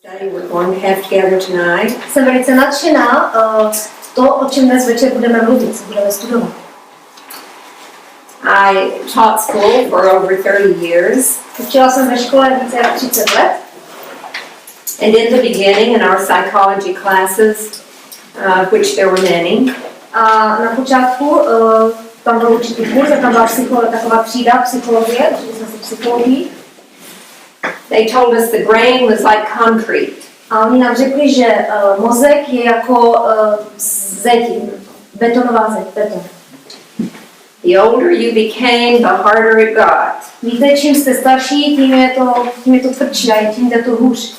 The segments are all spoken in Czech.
study we're going to have together tonight. Jsem velice nadšená to, o čem dnes večer budeme mluvit, co budeme studovat. I taught school for over 30 years. Učila jsem ve škole více jak 30 let. And in the beginning, in our psychology classes, which there were many, A na počátku tam byl určitý kurz, tam byla taková třída psychologie, učili jsme se psychologii. they told us the brain was like concrete. A oni nám řekli, že mozek je jako zeď, betonová zeď, beton. The older you became, the harder it got. Víte, čím jste starší, tím je to tvrdší a tím jde to hůř.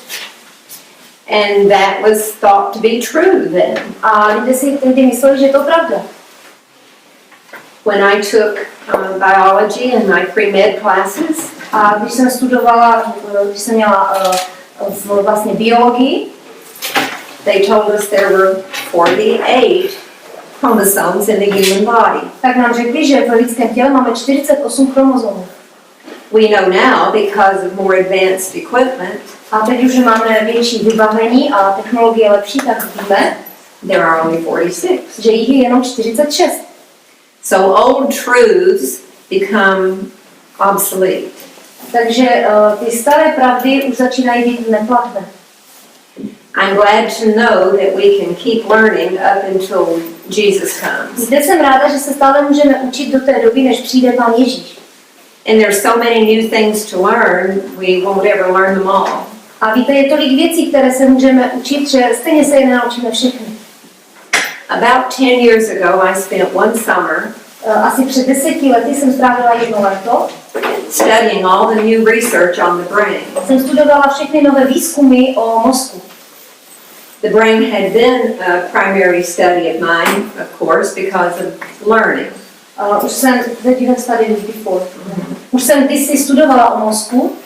And that was thought to be true then. A lidé si tehdy mysleli, že je to pravda. When I took biology in my pre-med classes, A když jsem studovala, když jsem měla vlastně biologii, they told us there were 48 chromosomes in the human body. tak nám řekli, že v lidském těle máme 48 chromozomů. We know now, because of more advanced equipment, A teď už máme větší vybavení a technologie lepší, tak víme, there are only 46. že jich je jenom 46. So old truths become obsolete. Takže ty staré pravdy už začínají být neplatné. I'm glad to know that we can keep learning up until Jesus comes. Zde jsem ráda, že se stále můžeme učit do té doby, než přijde Pán Ježíš. And there's so many new things to learn, we won't ever learn them all. A víte, je tolik věcí, které se můžeme učit, že stejně se je nenaučíme všechny. About 10 years ago, I spent one summer Asi před 10 lety jsem strávila jedno léto. studying all the new research on the brain. Jsem studovala všechny nové výzkumy o mozku. The brain had been a primary study of mine, of course, because of learning. Už jsem kdysi studovala o mozku,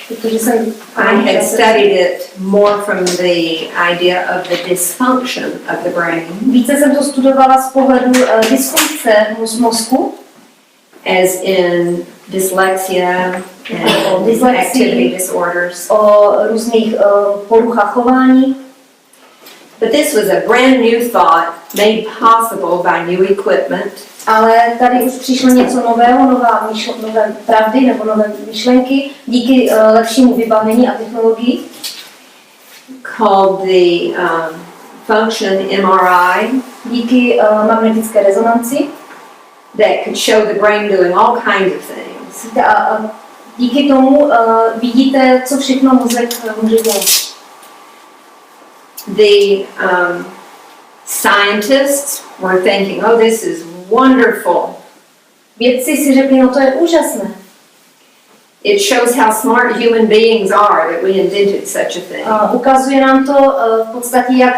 protože jsem I had studied it more from the idea of the dysfunction of the brain, více jsem to studovala z pohledu dysfunkce mozku, as in dyslexia and activity disorders. o různých poruchách chování. But this was a brand new thought made possible by new equipment. Ale tady už přišlo něco nového, nové pravdy nebo nové myšlenky díky lepšímu vybavení a technologii. Called the function MRI, Díky magnetické rezonanci. that could show the brain doing all kinds of things. A díky tomu vidíte, co všechno mozek může dělat. The scientists were thinking, oh, this is wonderful. Vědci si řekli, no to je úžasné. It shows how smart human beings are that we invented such a thing. Ukazuje nám to v podstatě, jak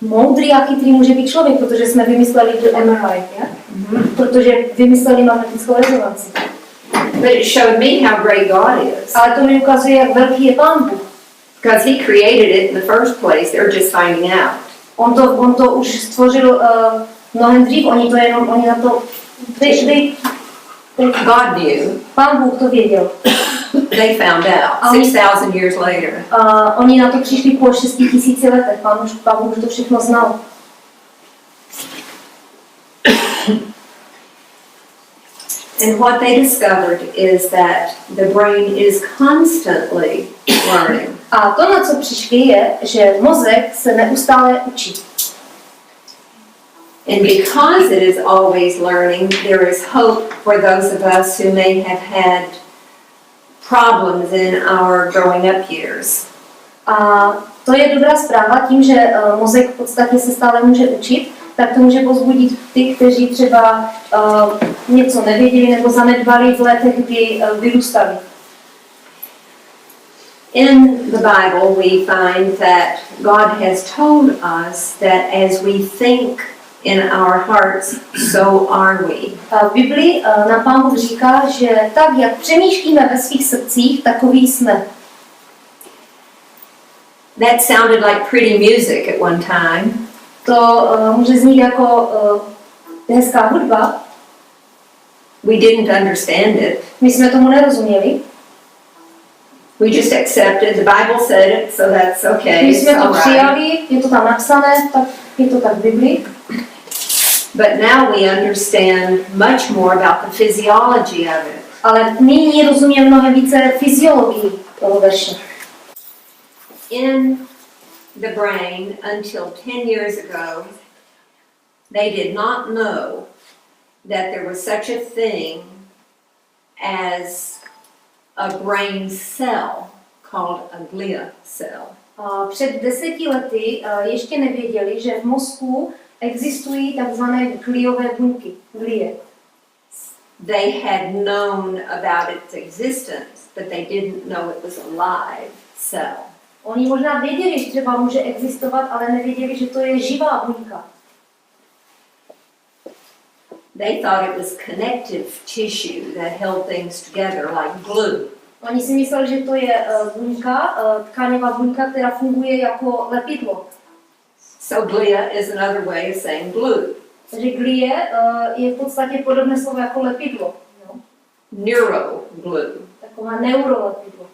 moudrý a chytrý může být člověk, protože jsme vymysleli MRI, protože vymysleli magnetickou rezonanci. But it showed me how great God is. Ale to mi ukazuje, jak velký je Pán Bůh. Because He created it in the first place, they're just finding out. On to už stvořil mnohem dřív, oni na to, God knew. Pán Bůh to věděl. They found out 6,000 years later. Oni na to přišli po 6,000 letech, Pán Bůh už to všechno znal. And what they discovered is that the brain is constantly learning. A to, na co přišli, je, že mozek se neustále učí. And because it is always learning, there is hope for those of us who may have had problems in our growing up years. A to je dobrá zpráva, tím, že mozek v podstatě se stále může učit, tak to může povzbudit ty, kteří třeba něco nevěděli nebo zanedbali v letech, kdy vyrůstali. In the Bible, we find that God has told us that as we think in our hearts, so are we. V Biblii nám Pán Bůh říká, že tak, jak přemýšlíme ve svých srdcích, takový jsme. That sounded like pretty music at one time. To může znít jako hezká hudba. We didn't understand it. My jsme tomu nerozuměli. We just accepted, the Bible said it, so that's okay. My jsme It's to all right. přijali, je to tam napsané, tak je to tak v Biblii. But now we understand much more about the physiology of it. Ale nyní rozumíme mnohem více fyziologii toho verše. In the brain, until 10 years ago, they did not know that there was such a thing as a brain cell called a glia cell. Před 10 lety ještě nevěděli, že v mozku existují takzvané gliové buňky, glie. They had known about its existence, but they didn't know it was a live cell. Oni možná věděli, že třeba může existovat, ale nevěděli, že to je živá buňka. They thought it was connective tissue that held things together like glue. Oni si mysleli, že to je buňka, tkanivá buňka, která funguje jako lepidlo. So glia is another way of saying glue. Takže glie je v podstatě podobné slovo jako lepidlo. No? Neuroglue. Taková neurolepidlo.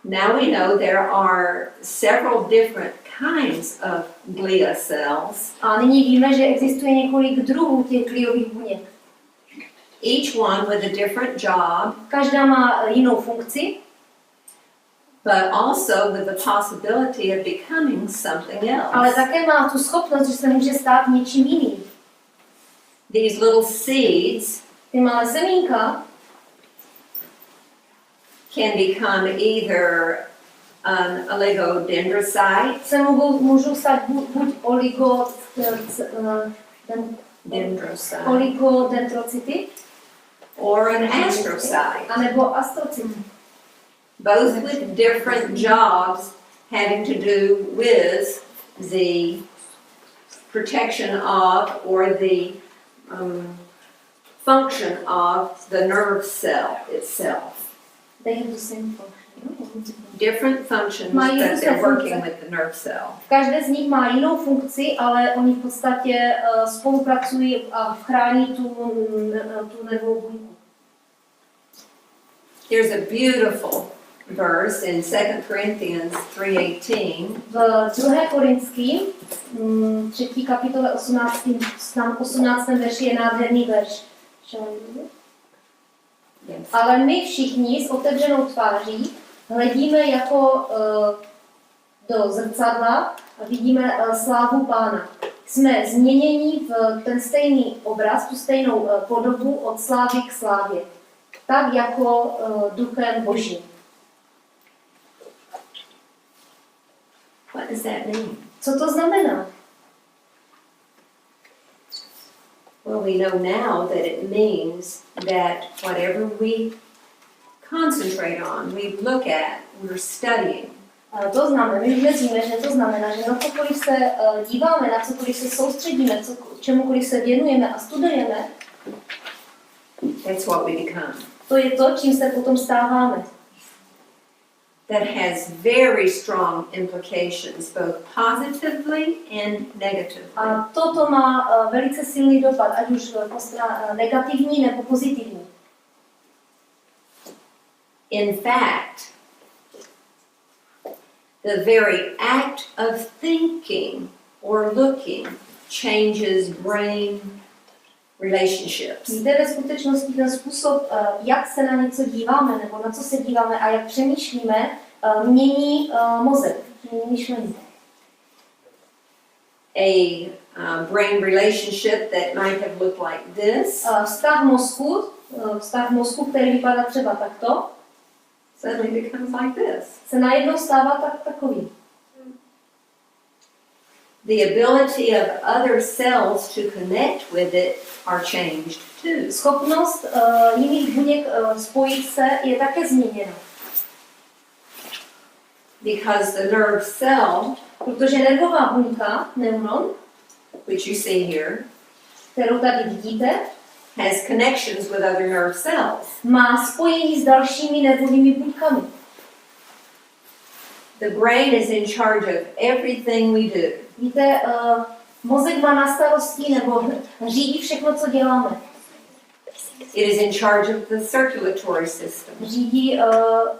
Now we know there are several different kinds of glia cells. A nyní víme, že existuje několik druhů těch gliových buněk. Each one with a different job, Každá má jinou funkci, but also with the possibility of becoming something ale else. také má tu schopnost, že se může stát něčím jiným. These little seeds Ty malé semínka can become either an oligodendrocyte, se můžou stát buď dendrocyte, oligodendrocyty, or an astrocyte. anebo astrocyty. Both with different jobs having to do with the protection of or the function of the nerve cell itself. They have the same function. Different functions Mají that různé they're working funkce. with the nerve cell. Každé z nich má jinou funkci, ale oni v podstatě spolupracují a chrání tu nervovou buňku. There's a beautiful verse in 2 Corinthians 3:18. V 2. Korinským 3. kapitole 18. verši je nádherný verš. Yes. Ale my všichni s otevřenou tváří hledíme jako do zrcadla a vidíme slávu Pána. Jsme změněni v ten stejný obraz, tu stejnou podobu od slávy k slávě. Tak jako duchem Božím. What does that mean? Co to znamená? Well, we know now that it means that whatever we concentrate on, we look at, we're studying, To znamená, my dnes víme, že to znamená, že na cokoliv se díváme, na cokoliv se soustředíme, čemukoliv se věnujeme a studujeme, that's what we become. to je to, čím se potom stáváme. That has very strong implications, both positively and negatively. A toto má velice silný dopad, ať už negativní nebo pozitivní. In fact, the very act of thinking or looking changes brain relationships. Víte, ve skutečnosti ten způsob, jak se na něco díváme, nebo na co se díváme a jak přemýšlíme, mění mozek, mění myšlení. A brain relationship that might have looked like this Vztah mozku, který vypadá třeba takto, suddenly becomes like this. se najednou stává takový. The ability of other cells to connect with it are changed too. Schopnost jiných buněk spojit se je také změněna. Because the nerve cell, Protože nervová buňka, neuron, which you see here, kterou tady vidíte, has connections with other nerve cells. má spojení s dalšími nervovými buňkami. The brain is in charge of everything we do. Víte, mozek má na starosti nebo řídí všechno, co děláme. It is in charge of the circulatory system. Řídí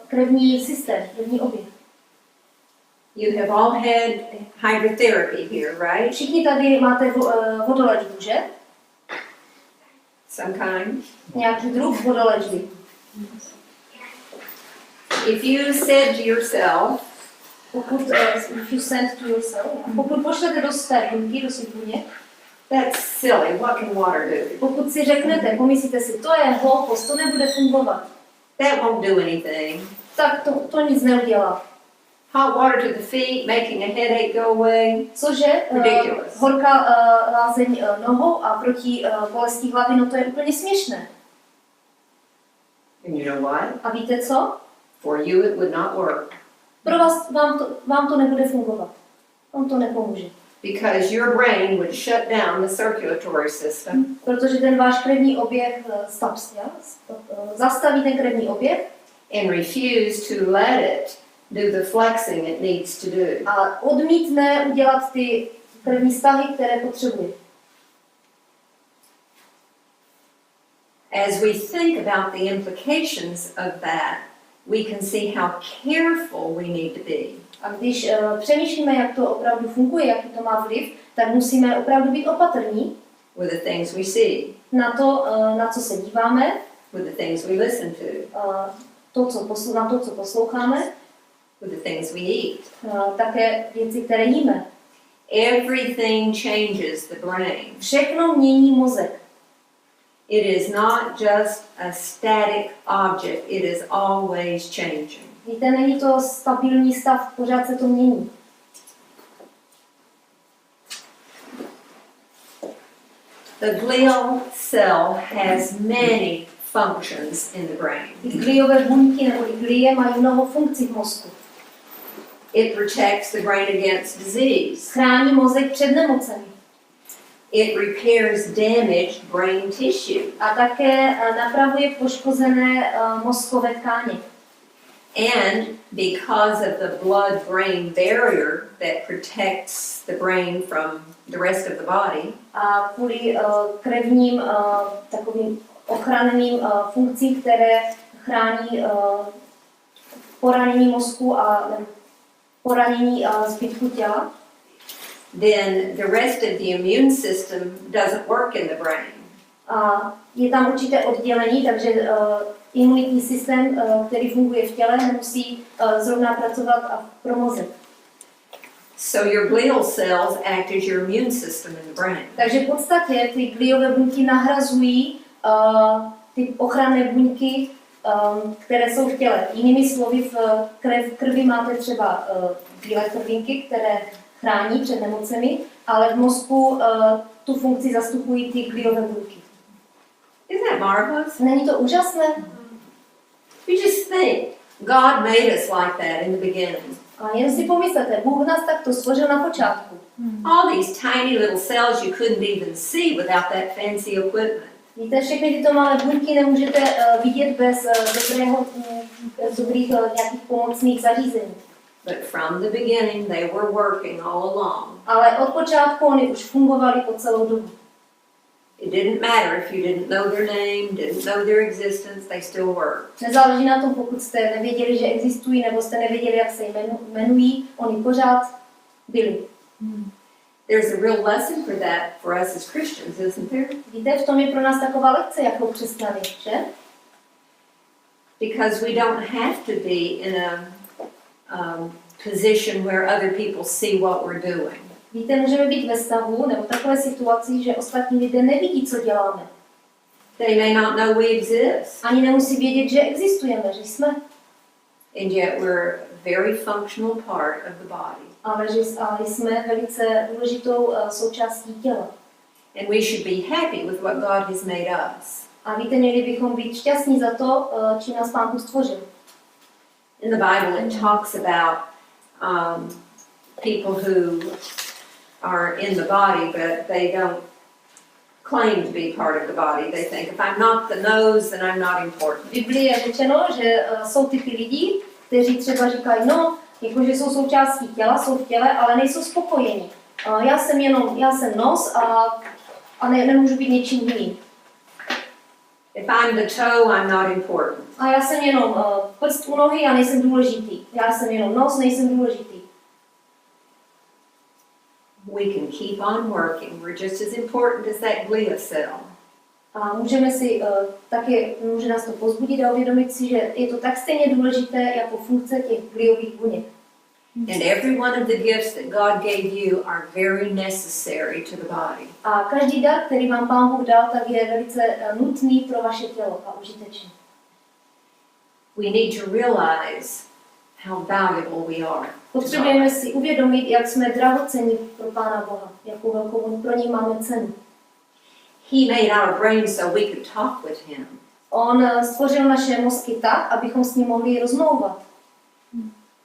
krevní systém, krevní oběh. You have all had hydrotherapy here, right? Všichni tady máte vodoléčbu, že? Some kind. Nějaký druh vodoléčby. If you said to yourself, If you send to yourself, pokud pošlete do své buňky, do svých buněk, that's silly, what can water do? pokud si řeknete, pomyslíte si, to je hloupost, to nebude fungovat, That won't do anything. tak to nic neudělá. Hot water to the feet, making a headache go away. Cože? Ridiculous. Horká lázeň nohou a proti bolesti hlavy, no to je úplně směšné. And you know what? A víte co? For you it would not work. Pro vás, vám to nebude fungovat. Vám to nepomůže. Because your brain would shut down the circulatory system Protože ten váš krevní oběh zastaví ten krevní oběh and refuse to let it do the flexing it needs to do. a odmítne udělat ty krevní stahy, které potřebuje. As we think about the implications of that, we can see how careful we need to be. A když přemýšlíme, jak to opravdu funguje, jaký to má vliv, tak musíme opravdu být opatrní With the things we see, na co se díváme, with the things we listen to, na to, co posloucháme, with the things we eat. také věci, které jíme. Everything changes the brain. Všechno mění mozek. It is not just a static object, it is always changing. Víte, není to stabilní stav, pořád se to mění. The glial cell has many functions in the brain. Ty gliové buňky nebo glie mají mnoho funkcí v mozku. It protects the brain against disease. Chrání mozek před nemocemi. It repairs damaged brain tissue. A také napravuje poškozené mozkové tkáně. And because of the blood-brain barrier that protects the brain from the rest of the body, A kvůli krevním takovým ochranným funkcím, které chrání poranění mozku a poranění zbytku těla, then the rest of the immune system doesn't work in the brain. a je tam určité oddělení, takže imunitní systém, který funguje v těle, nemusí zrovna pracovat pro mozek. So your glial cells act as your immune system in the brain. Takže v podstatě ty gliové buňky nahrazují ty ochranné buňky, které jsou v těle. Jinými slovy, v krvi máte třeba bílé krvinky, které chrání před nemocemi, ale v mozku tu funkci zastupují ty gliové buňky. Isn't that marvelous? Není to úžasné? You just think, God made us like that in the beginning. A jen si pomyslete, Bůh nás takto stvořil na počátku. All these tiny little cells you couldn't even see without that fancy equipment. Víte, všechny tyto malé buňky nemůžete vidět bez dobrých nějakých pomocných zařízení. But from the beginning, they were working all along. Ale od počátku oni už fungovali po celou dobu. It didn't matter if you didn't know their name, didn't know their existence, they still worked. Nezáleží na tom, pokud jste nevěděli, že existují, nebo jste nevěděli, jak se jmenují, oni pořád byli. There's a real lesson for that for us as Christians, isn't there? Víte, v tom je pro nás taková lekce, jako křesťany, že? Because we don't have to be in a position where other people see what we're doing. Víte, můžeme být ve stavu nebo takové situaci, že ostatní lidé nevidí, co děláme. They may not know we exist, Ani nemusí vědět, že existujeme, že jsme. and yet we're a very functional part of the body. Ale že jsme velice důležitou součástí těla. And we should be happy with what God has made us. A víte, měli bychom být šťastní za to, čím nás Pán Bůh stvořil. In the Bible, it talks about people who are in the body, but they don't claim to be part of the body. They think, if I'm not the nose, then I'm not important. V Biblii je řečeno, že jsou typy lidí, kteří třeba říkají, no, jakože jsou součástí těla, jsou v těle, ale nejsou spokojeni. Já jsem nos a nemůžu být něčím jiným. If I'm the toe, I'm not important. A já jsem jenom prst u nohy a nejsem důležitý. Já jsem jenom nos, nejsem důležitý. We can keep on working. We're just as important as that glia cell. A můžeme si může nás to povzbudit a uvědomit si, že je to tak stejně důležité jako funkce těch gliových buněk. And every one of the gifts that God gave you are very necessary to the body. A každý dar, který vám Pán Bůh dal, tak je velice nutný pro vaše tělo a užitečný. We need to realize how valuable we are. Potřebujeme si uvědomit, jak jsme drahocenní pro Pána Boha, jakou velkou pro něj máme cenu. He made our brain so we could talk with him. On stvořil naše mozky tak, abychom s ním mohli rozmlouvat.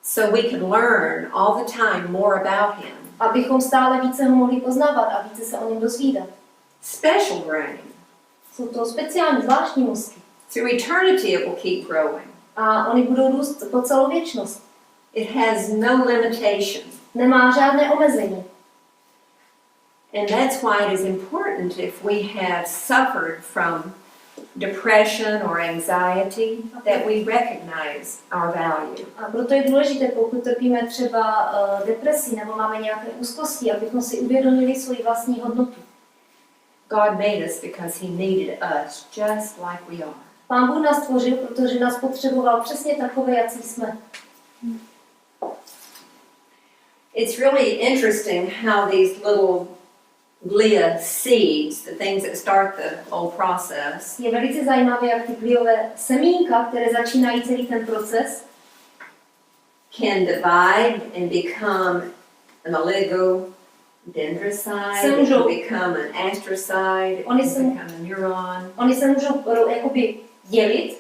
So we could learn all the time more about him. Abychom stále více ho mohli poznávat a více se o něm dozvídat. Special brain. Jsou to speciální, zvláštní mozky. Through eternity it will keep growing. A oni budou růst po celou věčnost. It has no limitation. Nemá žádné omezení. And that's why it is important if we have suffered from depression or anxiety that we recognize our value. A proto je důležité, pokud trpíme třeba depresí nebo máme nějaké úzkosti, abychom si uvědomili svoji vlastní hodnotu. God made us because he needed us just like we are. Pán Bůh nás stvořil, protože nás potřeboval přesně takové, jací jsme. It's really interesting how these little glia seeds, the things that start the whole process, Je velice zajímavé, jak ty gliové semínka, které začínají celý ten proces, can divide and become an oligodendrocyte, it can become an astrocyte, it can become a neuron. Oni se můžou jakoby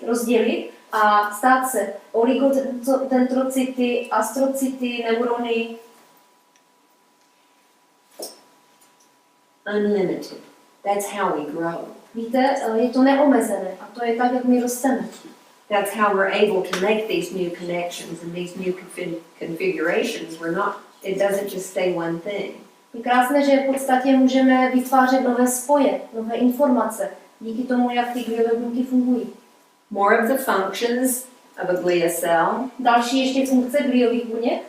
rozdělit a stát se oligodendrocyty, astrocyty, neurony. Unlimited. That's how we grow. Víte, je to neomezené a to je tak, jak my rosteme. That's how we're able to make these new connections and these new configurations. It doesn't just stay one thing. Je krásné, že v podstatě můžeme vytvářet nové spoje, nové informace, díky tomu, jak ty gliové buňky fungují. More of the functions of a glia cell. Další ještě funkce gliových buněk.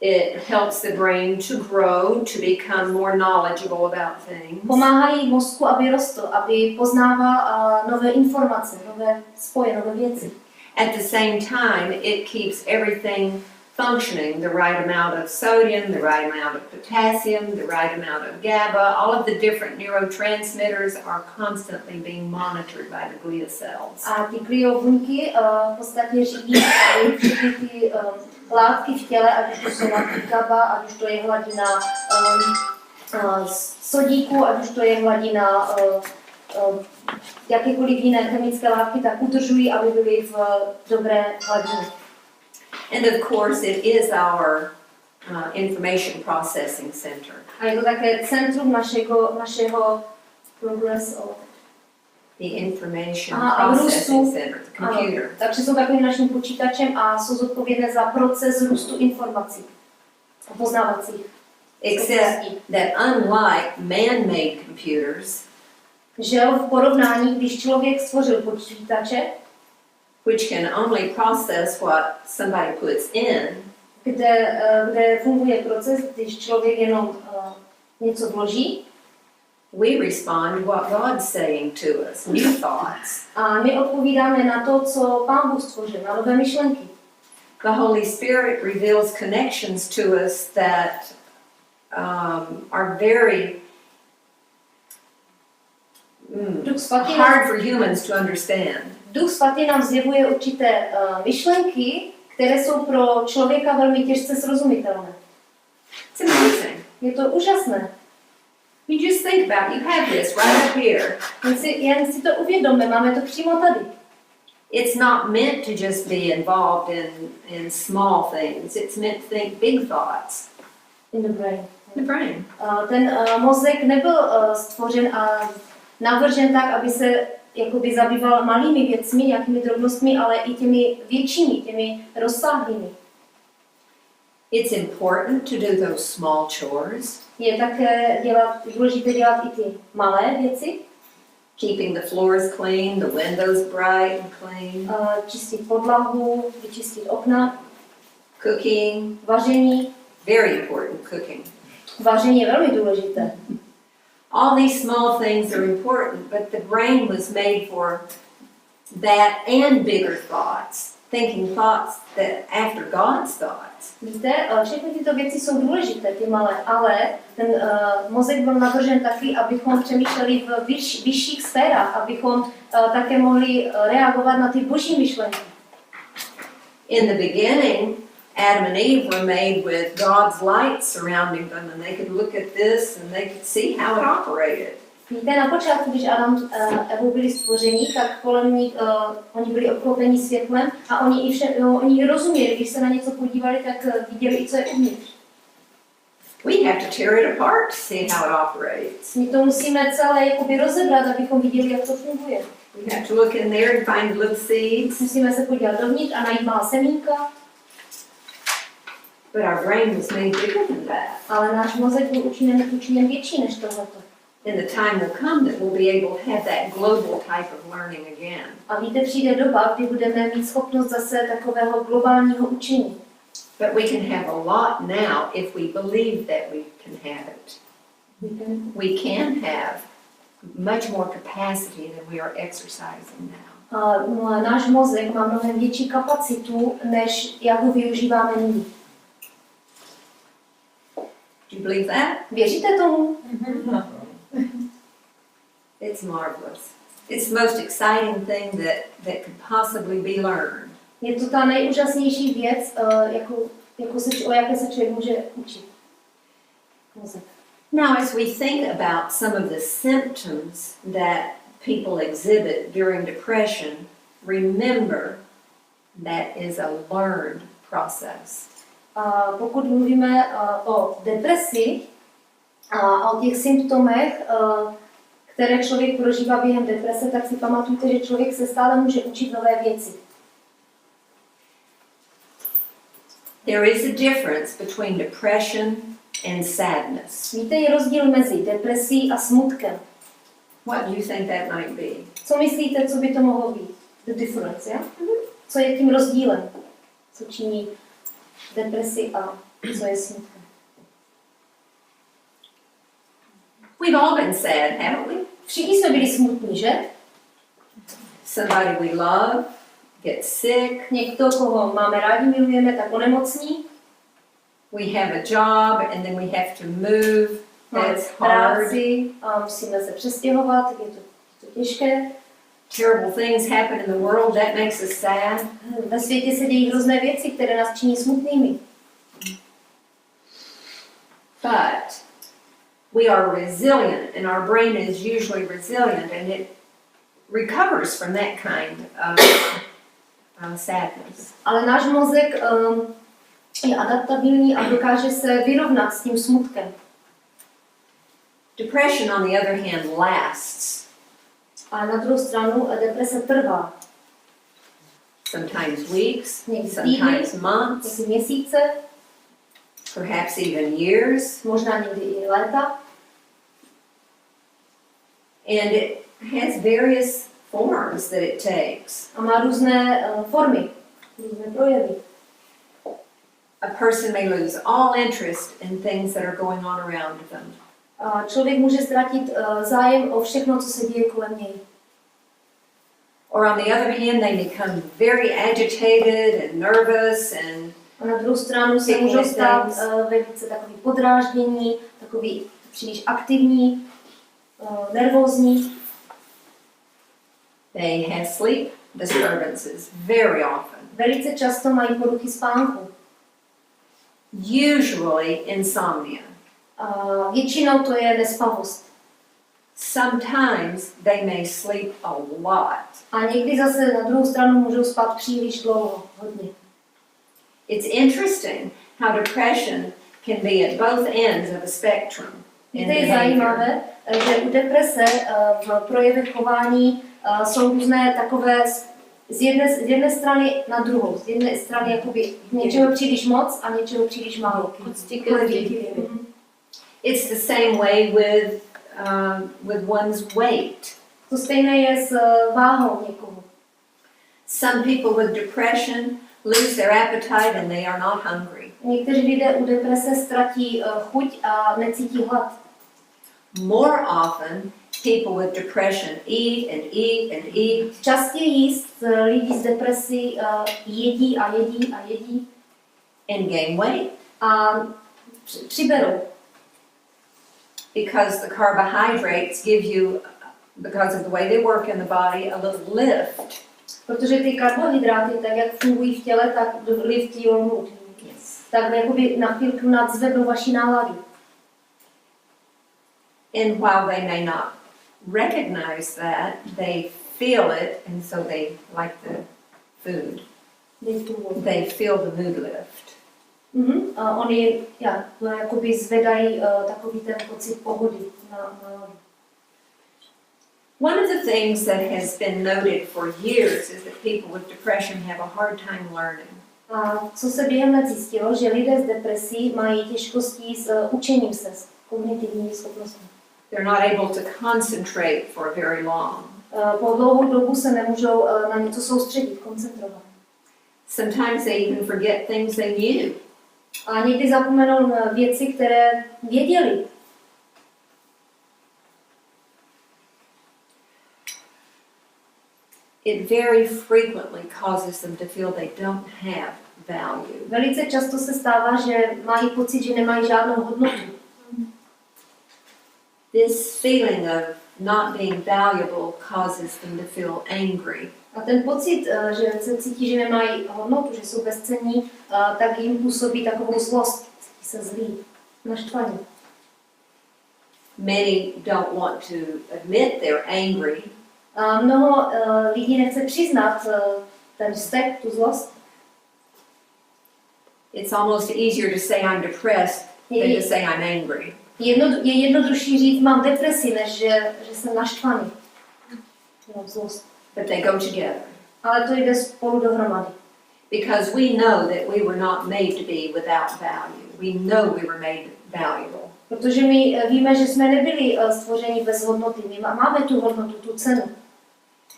It helps the brain to grow, to become more knowledgeable about things. Pomáhají mozku, aby rostl, aby poznával nové informace, nové spoje, nové věci. At the same time, it keeps everything functioning, the right amount of sodium, the right amount of potassium, the right amount of GABA, all of the different neurotransmitters are constantly being monitored by the glia cells. A ty gliobuňky v podstatě řídí všechny ty látky v těle, ať už to jsou látky GABA, ať už to je hladina sodíku, ať už to je hladina jakékoliv jiné chemické látky, tak udržují, aby byly v dobré hladině. And of course, it is our information processing center. A je to také centrum našeho progress. The information processing center, the computer. Takže jsou takovým naším počítačem a jsou zodpovědné za proces růstu informací a poznávacích. Except that unlike man-made computers, že v porovnání, když člověk stvořil počítače, which can only process what somebody puts in, kde funguje proces, když člověk jenom něco vloží, we respond to what God's saying to us, new thoughts. A my odpovídáme na to, co Pán Bůh stvořil, na nové myšlenky. The Holy Spirit reveals connections to us that are very hard for humans to understand. Duch svatý nám zjevuje určité myšlenky, které jsou pro člověka velmi těžce srozumitelné. It's amazing. Je to úžasné. You just think about it. You have this right up here. Jen si to uvědomme, máme to přímo tady. It's not meant to just be involved in small things. It's meant to think big thoughts. In the brain. The brain. Ten mozek nebyl stvořen a navržen tak, aby se jakoby zabýval malými věcmi, nějakými drobnostmi, ale i těmi většími, těmi rozsáhlými. It's important to do those small chores. Je také důležité dělat i ty malé věci. keeping the floors clean, the windows bright and clean, čistit podlahu, vyčistit okna, cooking, vaření. very important cooking. Vaření je velmi důležité. All these small things are important, but the brain was made for that and bigger thoughts, thinking thoughts that after God's thoughts. Víte, všechny tyto věci jsou důležité, ty malé, ale ten mozek byl navržen taky, abychom přemýšleli v vyšších sférách, abychom také mohli reagovat na ty boží myšlenky. In the beginning, Adam and Eve were made with God's light surrounding them, and they could look at this and they could see how it operated. Víte, na počátku, když Adam a Evu byli stvořeni, tak kolem nich oni byli obklopeni světlem a oni i rozuměli, když se na něco podívali, tak viděli i co je uvnitř. We have to tear it apart to see how it operates. My to musíme celé jakoby rozebrat, abychom viděli, jak to funguje. We have to look in there and find little seeds. Musíme se podívat dovnitř a najít malá semínka. But our brain was made bigger than that. Ale náš mozek byl učiněn větší než tohleto. And the time will come that we'll be able to have that global type of learning again. A víte, přijde doba, kdy budeme mít schopnost zase takového globálního učení. But we can have a lot now if we believe that we can have it. We can have much more capacity than we are exercising now. A náš mozek má mnohem větší kapacitu, než jak ho využíváme nyní. Do you believe that? Věříte tomu? It's marvelous. It's the most exciting thing that could possibly be learned. Je to ta nejúžasnější věc, o jaké se člověk může učit. Mozek. Now, as we think about some of the symptoms that people exhibit during depression, remember that is a learned process. Pokud mluvíme o depresi a o těch symptomech, které člověk prožívá během deprese, tak si pamatujte, že člověk se stále může učit nové věci. There is a difference between depression and sadness. Víte, je rozdíl mezi depresí a smutkem. What do you think that might be? Co myslíte, co by to mohlo být? The difference, ja? Co je tím rozdílem? Co činí depresi a co je smutkem? We've all been sad, haven't we? Všichni jsme byli smutní, že? Somebody we love gets sick. Někdo, koho máme rádi, milujeme, tak onemocní. We have a job and then we have to move. That's hard. Práci a musíme se přestěhovat, je to těžké. Terrible things happen in the world, that makes us sad. Ve světě se dějí hrozné věci, které nás činí smutnými. But we are resilient and our brain is usually resilient and it recovers from that kind of sadness. Ale náš mozek je adaptabilní a dokáže se vyrovnat s tím smutkem. Depression, on the other hand, lasts. A na druhou stranu deprese trvá. Sometimes weeks, Někdy sometimes týdny, months, někdy měsíce, perhaps even years. možná někdy i léta. And it has various forms that it takes. A má různé formy, různé projevy. A person may lose all interest in things that are going on around them. A člověk může ztratit zájem o všechno, co se děje kolem něj. Or on the other hand, they become very agitated and nervous and A na druhou stranu se můžou stát velice takový podráždění, takový příliš aktivní, nervózní. they have sleep disturbances very often. Velice často mají poruchy spánku. Usually insomnia. Většinou to je nespavost. Sometimes they may sleep a lot. A někdy zase na druhou stranu můžou spát příliš dlouho, hodně. It's interesting how depression can be at both ends of a spectrum. in Víte, je behavior. zajímavé, že u deprese v projevech chování jsou různé takové z jedné strany na druhou. Z jedné strany jakoby něčeho příliš moc a něčeho příliš málo. It's the same way with one's weight. To stejné je s váhou někoho. Some people with depression lose their appetite and they are not hungry. Někteří lidé u deprese ztratí chuť a necítí hlad. More often, people with depression eat and eat and eat. Častěji lidi s depresí jedí a jedí a jedí And gain weight. a přiberou. Because the carbohydrates give you, because of the way they work in the body, a little lift. Protože ty karbohydráty, tak jak fungují v těle, tak lift your mood. Yes. Tak jakoby na chvilku nadzvednou vaši náladu. And while they may not recognize that, they feel it, and so they like the food. They feel the mood lift. A oni jakoby zvedají takový ten pocit pohody na náladu. One of the things that has been noted for years is that people with depression have a hard time learning. A co se během let zjistilo, že lidé s depresí mají těžkosti s učením se, s kognitivními schopnostmi. They're not able to concentrate for very long. Po dlouhou dobu se nemůžou na něco soustředit, koncentrovat. Sometimes they even forget things they knew. A někdy zapomenou na věci, které věděli. It very frequently causes them to feel they don't have value. Velice často se stává, že mají pocit, že nemají žádnou hodnotu. This feeling of not being valuable causes them to feel angry. A ten pocit, že se cítí, že nemají hodnotu, že jsou bezcenní, tak jim působí takovou zlost, cítí se zlí, naštvaní. Many don't want to admit they're angry. A mnoho lidí nechce přiznat ten vztek, tu zlost. It's almost easier to say I'm depressed than to say I'm angry. Je jednodušší říct, mám depresi, než že jsem naštvaný. Mám zlost. But they go together. Ale to jde spolu dohromady. Because we know that we were not made to be without value. We know we were made valuable. Protože my víme, že jsme nebyli stvořeni bez hodnoty. My máme tu hodnotu, tu cenu.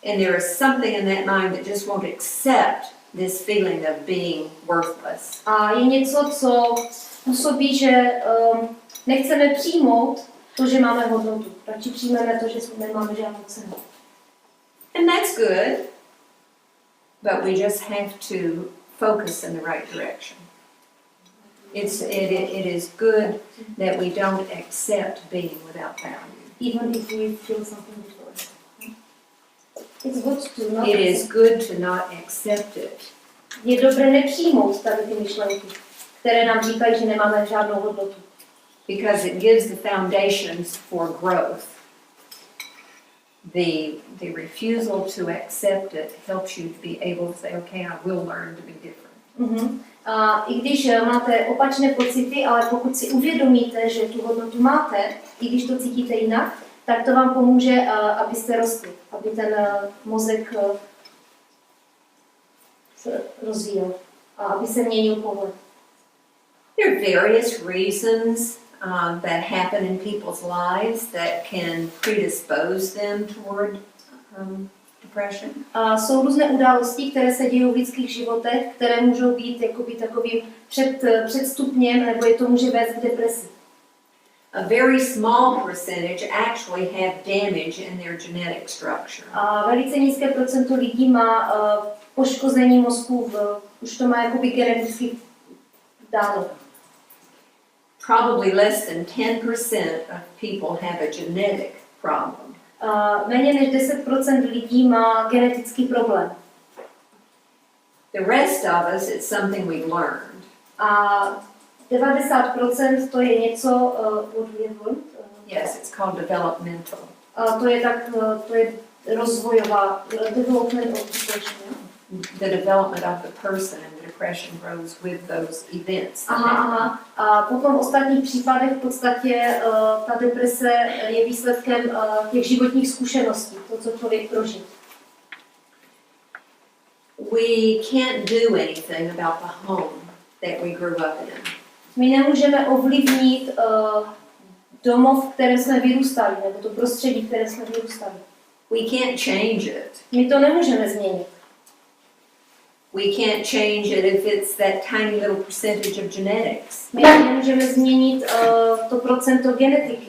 And there is something in that mind that just won't accept this feeling of being worthless. A je něco, co působí, že nechceme přijmout to, že máme hodnotu. Radši přijmeme to, že nemáme žádnou cenu. And that's good, but we just have to focus in the right direction. It is good that we don't accept being without value. Even if we feel something different. It's good to not It is good to not accept it. Je dobré nepřijmout tady ty myšlenky, které nám říkají, že nemáme žádnou hodnotu. Because it gives the foundations for growth. The refusal to accept it helps you to be able to say, okay, I will learn to be different. A i když máte opačné pocity, ale pokud si uvědomíte, že tu hodnotu máte, i když to cítíte jinak, tak to vám pomůže, abyste rostli, aby ten mozek se rozvíjel a aby se měnil pohled. There are various reasons that happen in people's lives that can predispose them toward depression. A jsou různé události, které se dějí v lidských životech, které můžou být jakoby takovým předstupněm, nebo je to může vést k depresi. A very small percentage actually have damage in their genetic structure. A velice nízké procento lidí má poškození mozku, už to má jakoby geneticky dáno. Probably less than 10% of people have a genetic problem. Méně než 10% lidí má genetický problém. The rest of us, it's something we've learned. A 90% to je něco, what we have learned. Yes, it's called developmental. To je rozvojová, development of depression. The development of the person and the depression grows with those events. Aha. A potom v ostatních případech v podstatě ta deprese je výsledkem těch životních zkušeností, to, co člověk prožil. We can't do anything about the home that we grew up in. My nemůžeme ovlivnit domov, v kterém jsme vyrůstali, nebo to prostředí, v kterém jsme vyrůstali. We can't change it. My to nemůžeme změnit. We can't change it if it's that tiny little percentage of genetics. My nemůžeme změnit to procento genetiky.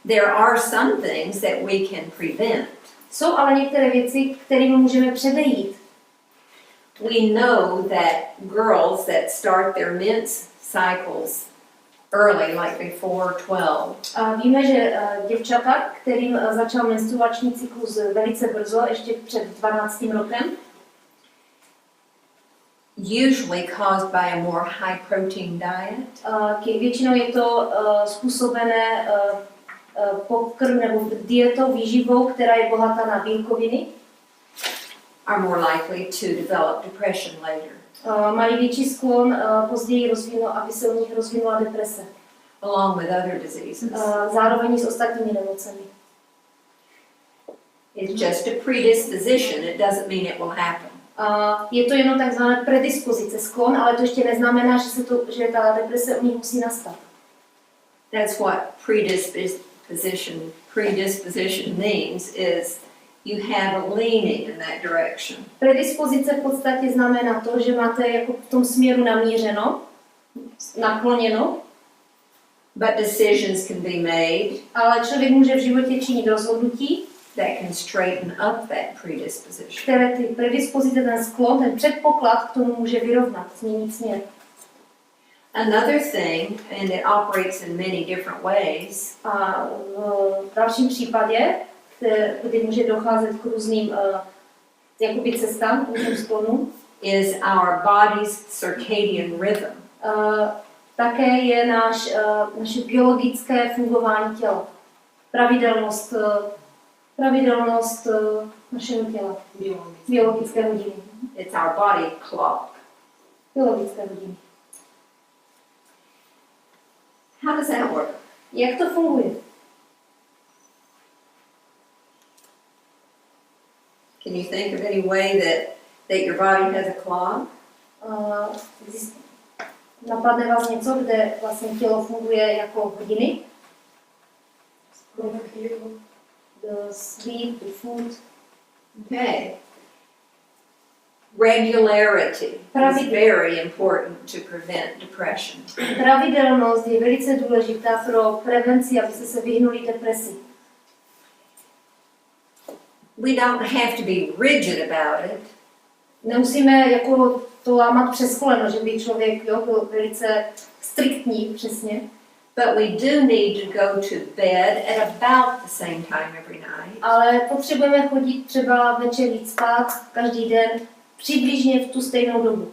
There are some things that we can prevent. Jsou ale některé věci, kterými můžeme předejít. We know that girls that start their mens cycles early, like before 12, A víme, že děvčata, kterým začal menstruační cyklus velice brzo, ještě před 12. rokem, usually caused by a more high protein diet, většinou je to způsobené pokrm nebo dietou, výživou, která je bohatá na bílkoviny, are more likely to develop depression later, mají větší sklon později aby se u nich rozvinula deprese. along with other diseases. Zároveň s ostatními nemocemi. It's just a predisposition. It doesn't mean it will happen. Je to jenom takzvaná predispozice, sklon, ale to ještě neznamená, že ta deprese u nich musí nastat. That's what predisposition means, is you have a leaning in that direction. Predispozice v podstatě znamená to, že máte jako v tom směru namířeno, nakloněno, But decisions can be made ale člověk může v životě činit rozhodnutí, that can straighten up that predisposition. které ty predispozice, ten sklon, ten předpoklad k tomu může vyrovnat, změnit směr. Another thing, and it operates in many different ways, A v dalším případě, kdy může docházet k různým jakoby cestám, různým sklonům, is our body's circadian rhythm. Také je naše biologické fungování těla. Pravidelnost našeho těla. Biologické hodiny. It's our body clock. Biologické hodiny. How does that work? Jak to funguje? Can you think of any way that your body has a clock? Napadne vás něco, kde vlastně tělo funguje jako hodiny? The sleep, the food. Okay. Regularity is very important to prevent depression. Pravidelnost je velice důležitá pro prevenci, abyste se vyhnuli depresi. We don't have to be rigid about it. Nemusíme jako to lámat přes koleno, že by člověk byl velice striktní přesně. But we do need to go to bed at about the same time every night. Ale potřebujeme chodit třeba večer jít spát každý den přibližně v tu stejnou dobu.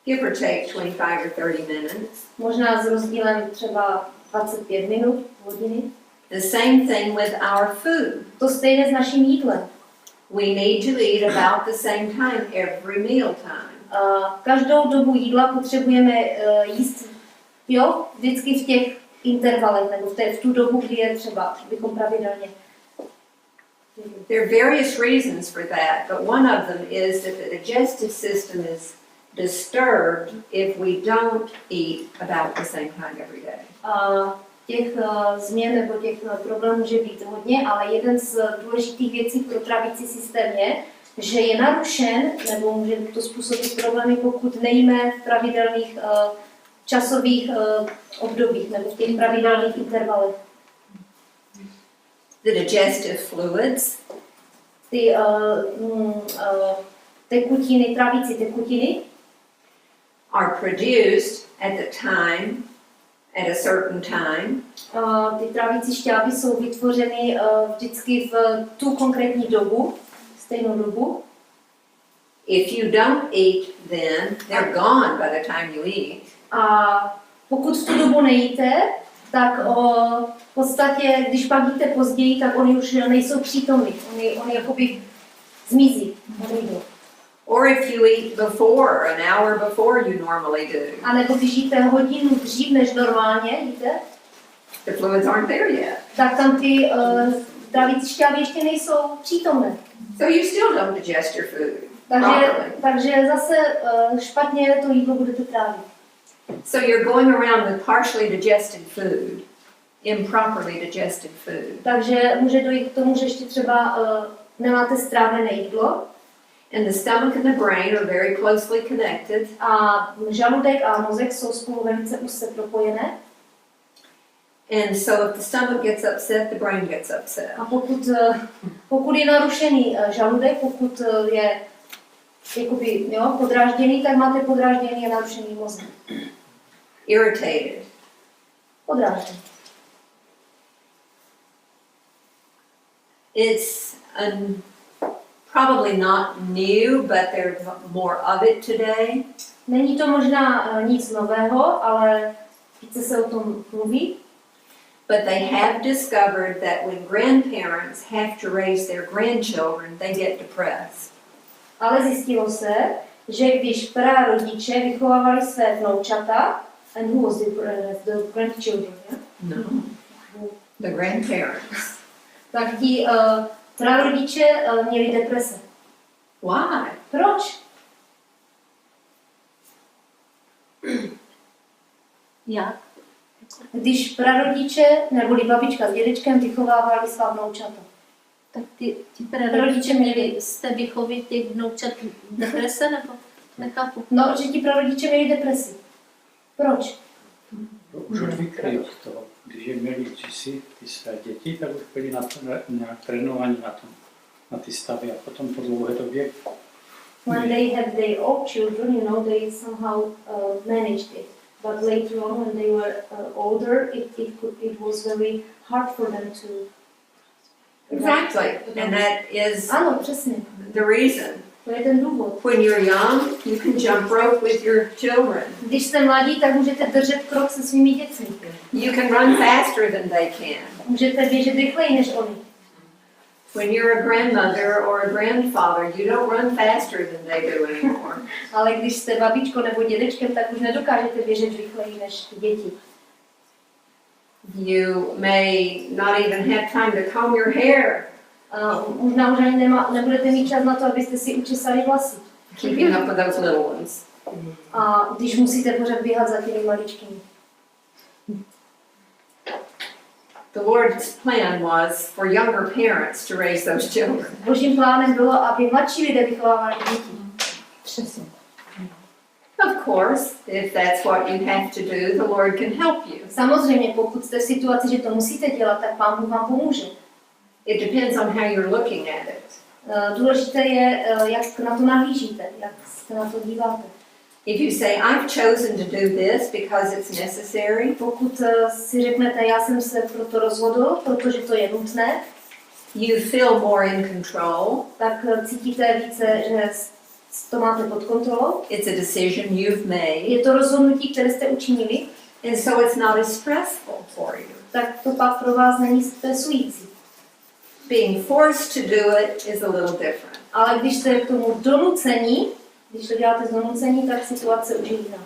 Give or take 25 or 30 minutes. Možná s rozdílem třeba 25 minut, hodiny. The same thing with our food. To stejné s naším jídlem. We need to eat about the same time every meal time. Každou dobu jídla potřebujeme jíst vždycky v těch intervalech, nebo v tu dobu, kdy je třeba, bychom pravidelně. There are various reasons for that, but one of them is that the digestive system is disturbed if we don't eat about the same time every day. Těch změn nebo těch problémů může být hodně, ale jeden z důležitých věcí pro trávicí systém je, že je narušen, nebo může to způsobit problémy, pokud nejíme v pravidelných časových obdobích nebo v těch pravidelných intervalech. The digestive fluids Ty tekutiny, trávicí tekutiny are produced at the time, at a certain time. Ty trávicí šťávy jsou vytvořeny vždycky v tu konkrétní dobu, stejnou dobu. If you don't eat then, they're gone by the time you eat. A pokud v tu dobu nejíte, tak v podstatě, když pak jíte později, tak oni už nejsou přítomní. Oni jakoby zmizí. Or if you eat before, an hour before you normally do, A nebo když jíte hodinu dřív, než normálně jíte, the fluids aren't there yet. tak tam ty trávicí šťávy ještě nejsou přítomné. So you still don't digest your food Takže zase špatně to jídlo budete trávit. So you're going around with partially digested food. improperly digested food. Takže může dojít k tomu, že ještě třeba nemáte strávené jídlo. And the stomach and the brain are very closely connected. A žaludek a mozek jsou spolu velice úzce propojené. And so if the stomach gets upset, the brain gets upset. A pokud je narušený žaludek, pokud je jakoby, podrážděný, tak máte podrážděný a narušený mozek. Irritated. Podrážděný. It's probably not new, but there's more of it today. Není to možná nic nového, ale více se o tom mluví. But they have discovered that when grandparents have to raise their grandchildren, they get depressed. Ale zjistilo se, že když prarodiče vychovávali své vnoučata, and who was the grandchildren, yeah? No. The grandparents. Tak ti prarodiče měli deprese. Why? Proč? Jak? Když prarodiče neboli babička s dědečkem vychovávali svá vnoučata. Tak ti prarodiče měli z té výchovy těch vnoučat deprese, nebo nechápu? No, že ti prarodiče měli depresi. Proč? Už odvyklí od toho. Když je měli kdysi ty své děti, tak už byli nějak trénovaní na ty stavy a potom po dlouhé době. When they had their own children, they somehow managed it. But later on, when they were older, it was very hard for them to. Exactly. And that is Ano, přesně. the reason. To je ten důvod. When you're young, you can jump rope with your children. Když jste mladí, tak můžete držet krok se svými dětmi. You can run faster than they can. Můžete běžet rychleji než oni. When you're a grandmother or a grandfather, you don't run faster than they do anymore. Ale když jste babičko nebo dědečkem, tak už nedokážete běžet rychleji než ty děti. You may not even have time to comb your hair. Možná už ani nebudete mít čas na to, abyste si učesali vlasy. Keeping up with those little ones. A když musíte pořád běhat za těmi maličkými. The Lord's plan was for younger parents to raise those children. Božím plánem bylo, aby mladší lidé vychovávali děti. Přesně. Of course, if that's what you have to do, the Lord can help you. Samozřejmě, pokud jste v situaci, že to musíte dělat, tak Pán Bůh vám pomůže. It depends on how you're looking at it. Důležité je, jak na to nahlížíte, jak se na to díváte. If you say, I've chosen to do this because it's necessary, Pokud si řeknete, já jsem se proto rozhodl, protože to je nutné, you feel more in control. tak cítíte více, že to máte pod kontrolou. It's a decision you've made, Je to rozhodnutí, které jste učinili, and so it's not as stressful for you. tak to pak pro vás není stresující. Being forced to do it is a little different. Ale když jste k tomu donucení, když to děláte z donucení, tak situace už je jiná.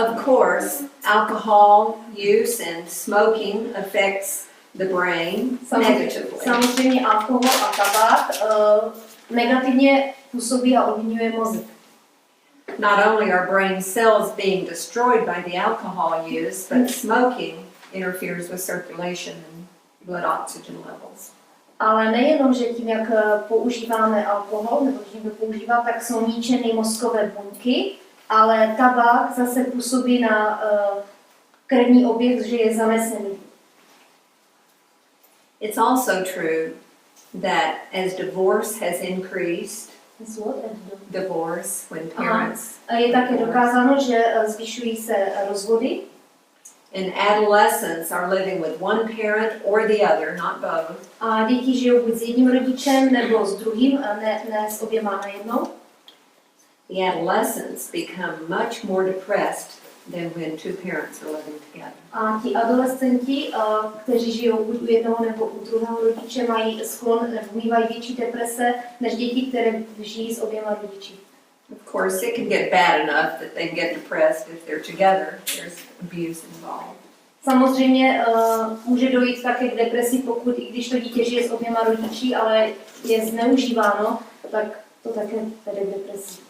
Of course, alcohol use and smoking affects the brain negatively. Samozřejmě alkohol a tabák negativně působí a ovlivňuje mozek. Not only are brain cells being destroyed by the alcohol use, but smoking interferes with circulation and blood oxygen levels. Ale nejenom, že tím, jak používáme alkohol, nebo tím, jak používá, tak jsou ničeny mozkové buňky, ale tabák zase působí na krevní oběh, že je zanesený. It's also true that as divorce has increased, divorce, when parents Je také dokázáno, že zvyšují se rozvody. and adolescents are living with one parent or the other, not both. A děti žijou buď s jedním rodičem nebo s druhým, a ne s oběma najednou. The adolescents become much more depressed than when two parents are living together. A ti adolescenti, kteří žijou buď u jednoho nebo u druhého rodiče, mají sklon nebo mývají větší deprese než děti, které žijí s oběma rodiči. Of course, it can get bad enough that they get depressed if they're together. There's abuse involved. Samozřejmě může dojít také k depresi, pokud i když to dítě žije s oběma rodiči, ale je zneužíváno, tak to také vede k depresi.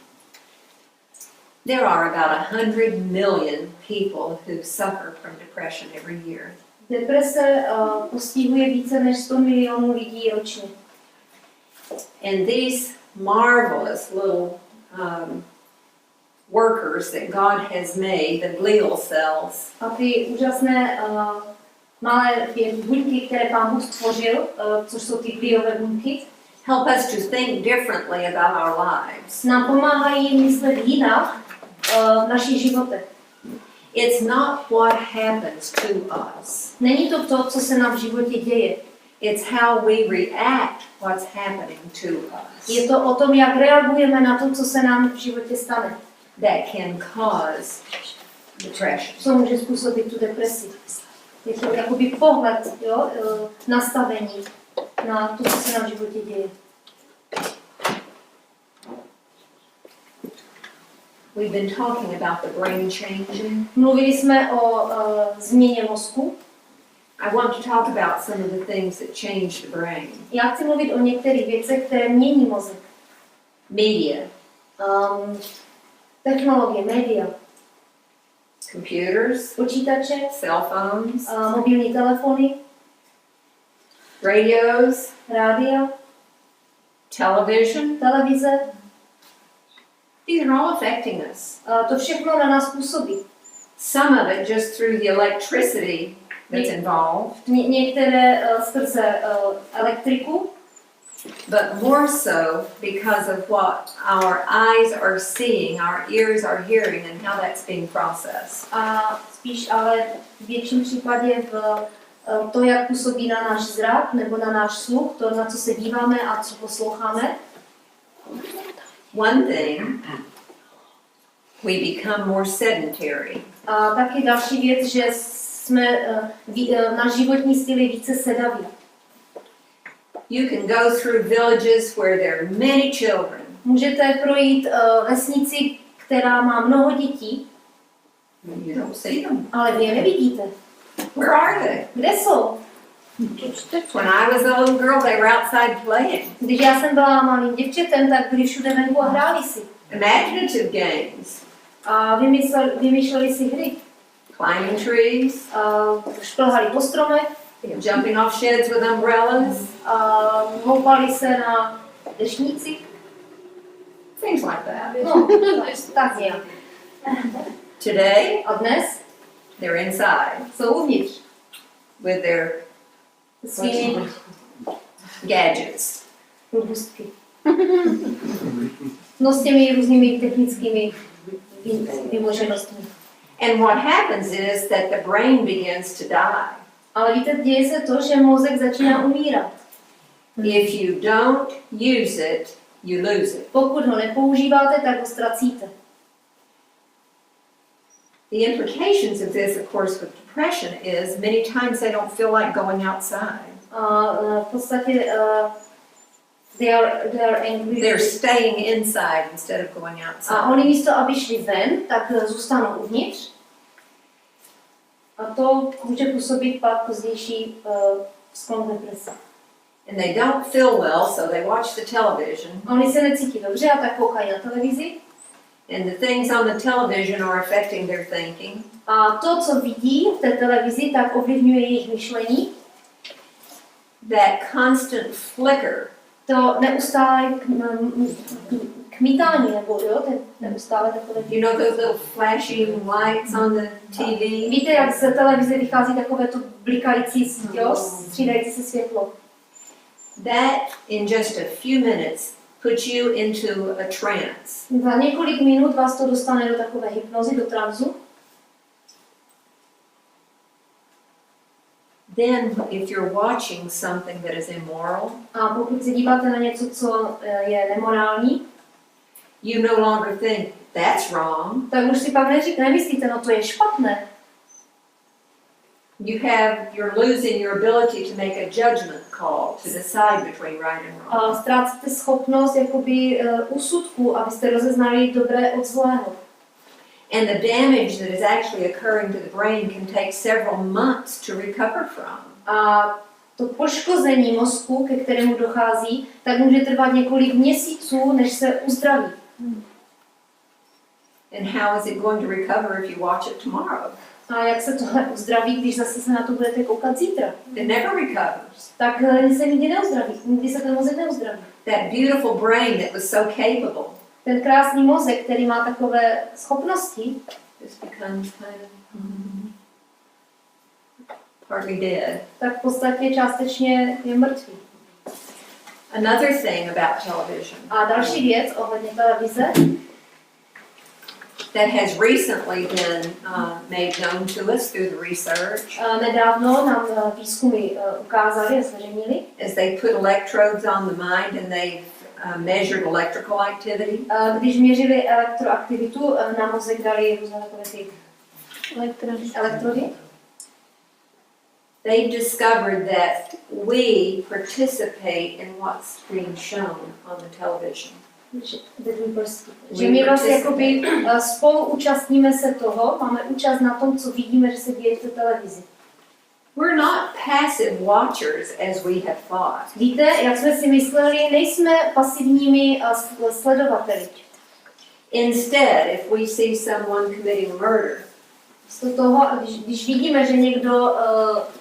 There are about 100 million people who suffer from depression every year. Deprese postihuje více než 100 milionů lidí ročně. And these marvelous little workers that God has made, the glial cells, A ty úžasné malé buňky, které Pán Bůh stvořil, což jsou ty gliové buňky, help us to think differently about our lives. nám pomáhají myslet jinak v našich životech. It's not what happens to us. Není to to, co se nám v životě děje. It's how we react what's happening to us. Je to o tom, jak reagujeme na to, co se nám v životě stane. That can cause depression. Co může způsobit tu depresi. Je to jakoby pohled, jo, nastavení na to, co se nám v životě děje. We've been talking about the brain changing. Mluvili jsme o změně mozku. I want to talk about some of the things that change the brain. Já chci mluvit o některých věcech, které mění mozek. Media, Technologie, média, computers, počítače, cell phones, mobilní telefony, radios, rádia, television. televize. These are all affecting us. To všechno na nás působí. Some of it just through the electricity that's involved, Některé skrze elektriku, but more so because of what our eyes are seeing, our ears are hearing, and how that's being processed. a spíš ale v větším případě v to, jak působí na náš zrak nebo na náš sluch, to, na co se díváme a co posloucháme. One thing, we become more sedentary. A taky další věc, že jsme náš životní styl je více sedavý. You can go through villages where there are many children, Můžete projít vesnici, která má mnoho dětí, you don't see them. ale vy je nevidíte. Where are they? Kde jsou? When I was a little girl, they were outside playing. Když já jsem byla malým děvčetem, tak byli všude venku a hráli si. Imaginative games, A vymýšleli si hry. climbing trees, Šplhali po stromech, jumping off sheds with umbrellas, houpali se na deštníci. things like that. No, tak nějak. Today, A dnes they're inside jsou uvnitř. with their Svými gadgets. blbostky. No s těmi různými technickými vymoženostmi. And what happens is that the brain begins to die. Ale víte, děje se to, že mozek začíná umírat. If you don't use it, you lose it. Pokud ho nepoužíváte, tak ho ztracíte. The implications of this, of course, with depression is many times they don't feel like going outside. A v podstatě they are angry. They're staying inside instead of going outside. A oni místo, aby šli ven, tak zůstanou uvnitř. A to může působit pak pozdější sklon deprese. And they don't feel well, so they watch the television. A oni se necítí dobře a tak koukají na televizi. And the things on the television are affecting their thinking. A to, co vidí v té televizi, tak ovlivňuje jejich myšlení. That constant flicker, To neustále kmitání, nebo jo, ten neustále takové. you know those little flashing lights on the TV? Víte, jak z televize vychází takové to blikající, jo, střídající se světlo. That in just a few minutes puts you into a trance. Za několik minut vás to dostane do takové hypnozy, do transu. Then if you're watching something that is immoral, A pokud se díváte na něco, co je nemorální, you no longer think that's wrong. tak už si pak nemyslíte, no to je špatné. You're losing your ability to make a judgment call to decide between right and wrong. A ztrácíte schopnost jakoby úsudku, abyste rozeznali dobré od zlého. And the damage that is actually occurring to the brain can take several months to recover from. A to poškození mozku, ke kterému dochází, tak může trvat několik měsíců, než se uzdraví. And how is it going to recover if you watch it tomorrow? A jak se tohle uzdraví, když zase se na to budete koukat zítra? It never recovers. Tak se nikdy neuzdraví, nikdy se ten mozek neuzdraví. That beautiful brain that was so capable Ten krásný mozek, který má takové schopnosti, just becomes kind of partly dead. tak v podstatě částečně je mrtvý. Another thing about television A další věc ohledně televize, that has recently been made known to us through the research nedávno nám výzkumy ukázali a zveřejnili, is they put electrodes on the mind and they've measured electrical activity. když měřili elektroaktivitu, na mozek dali různé takové ty elektrody. They discovered that we participate in what's being shown on the television. Že my vlastně jakoby spolu účastníme se toho, máme účast na tom, co vidíme, že se děje v té televizi. We're not passive watchers as we have thought. Víte, jak jsme si mysleli, nejsme pasivními sledovateli. Instead, if we see someone committing murder, Z toho, když vidíme, že někdo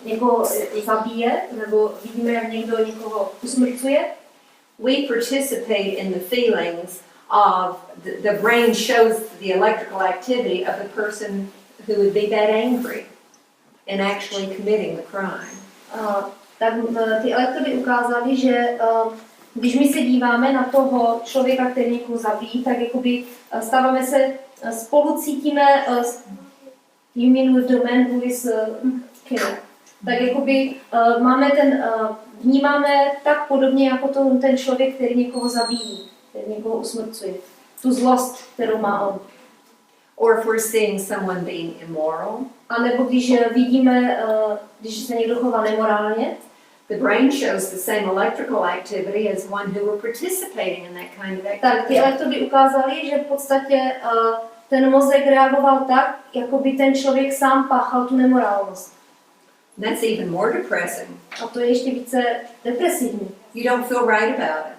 někoho zabije, nebo vidíme, jak někdo někoho usmrcuje, we participate in the feelings of the brain shows the electrical activity of the person who would be that angry and actually committing the crime. Tak ty elektrody ukázaly, že když my se díváme na toho člověka, který někoho zabíjí, tak jakoby stáváme se, spolu cítíme, you mean with the man who is killed. Tak jakoby máme vnímáme tak podobně jako ten člověk, který někoho zabíjí, který někoho usmrcuje. Tu zlost, kterou má on. Or if we're seeing someone being immoral, A nebo když vidíme, když se někdo chová nemorálně, the brain shows the same electrical activity as one who were participating in that kind of activity. tak ty elektrody ukázaly, že v podstatě ten mozek reagoval tak, jako by ten člověk sám páchal tu nemorálnost. That's even more depressing. A to je ještě více depresivní. You don't feel right about it.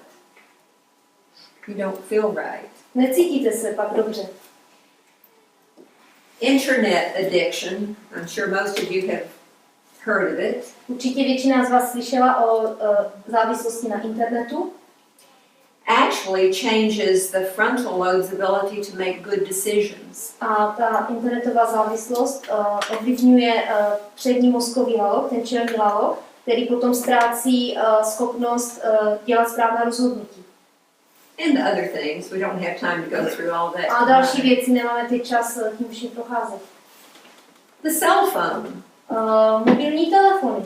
You don't feel right. Necítíte se pak dobře. Internet addiction, I'm sure most of you have heard of it, Určitě většina z vás slyšela o závislosti na internetu. actually changes the frontal lobe's ability to make good decisions. A ta internetová závislost ovlivňuje přední mozkový lalok, ten čelní lalok, který potom ztrácí schopnost dělat správná rozhodnutí. And other things. We don't have time to go through all that. A další věci nemáme teď čas tím vším procházet. The cell phone. Mobilní telefony.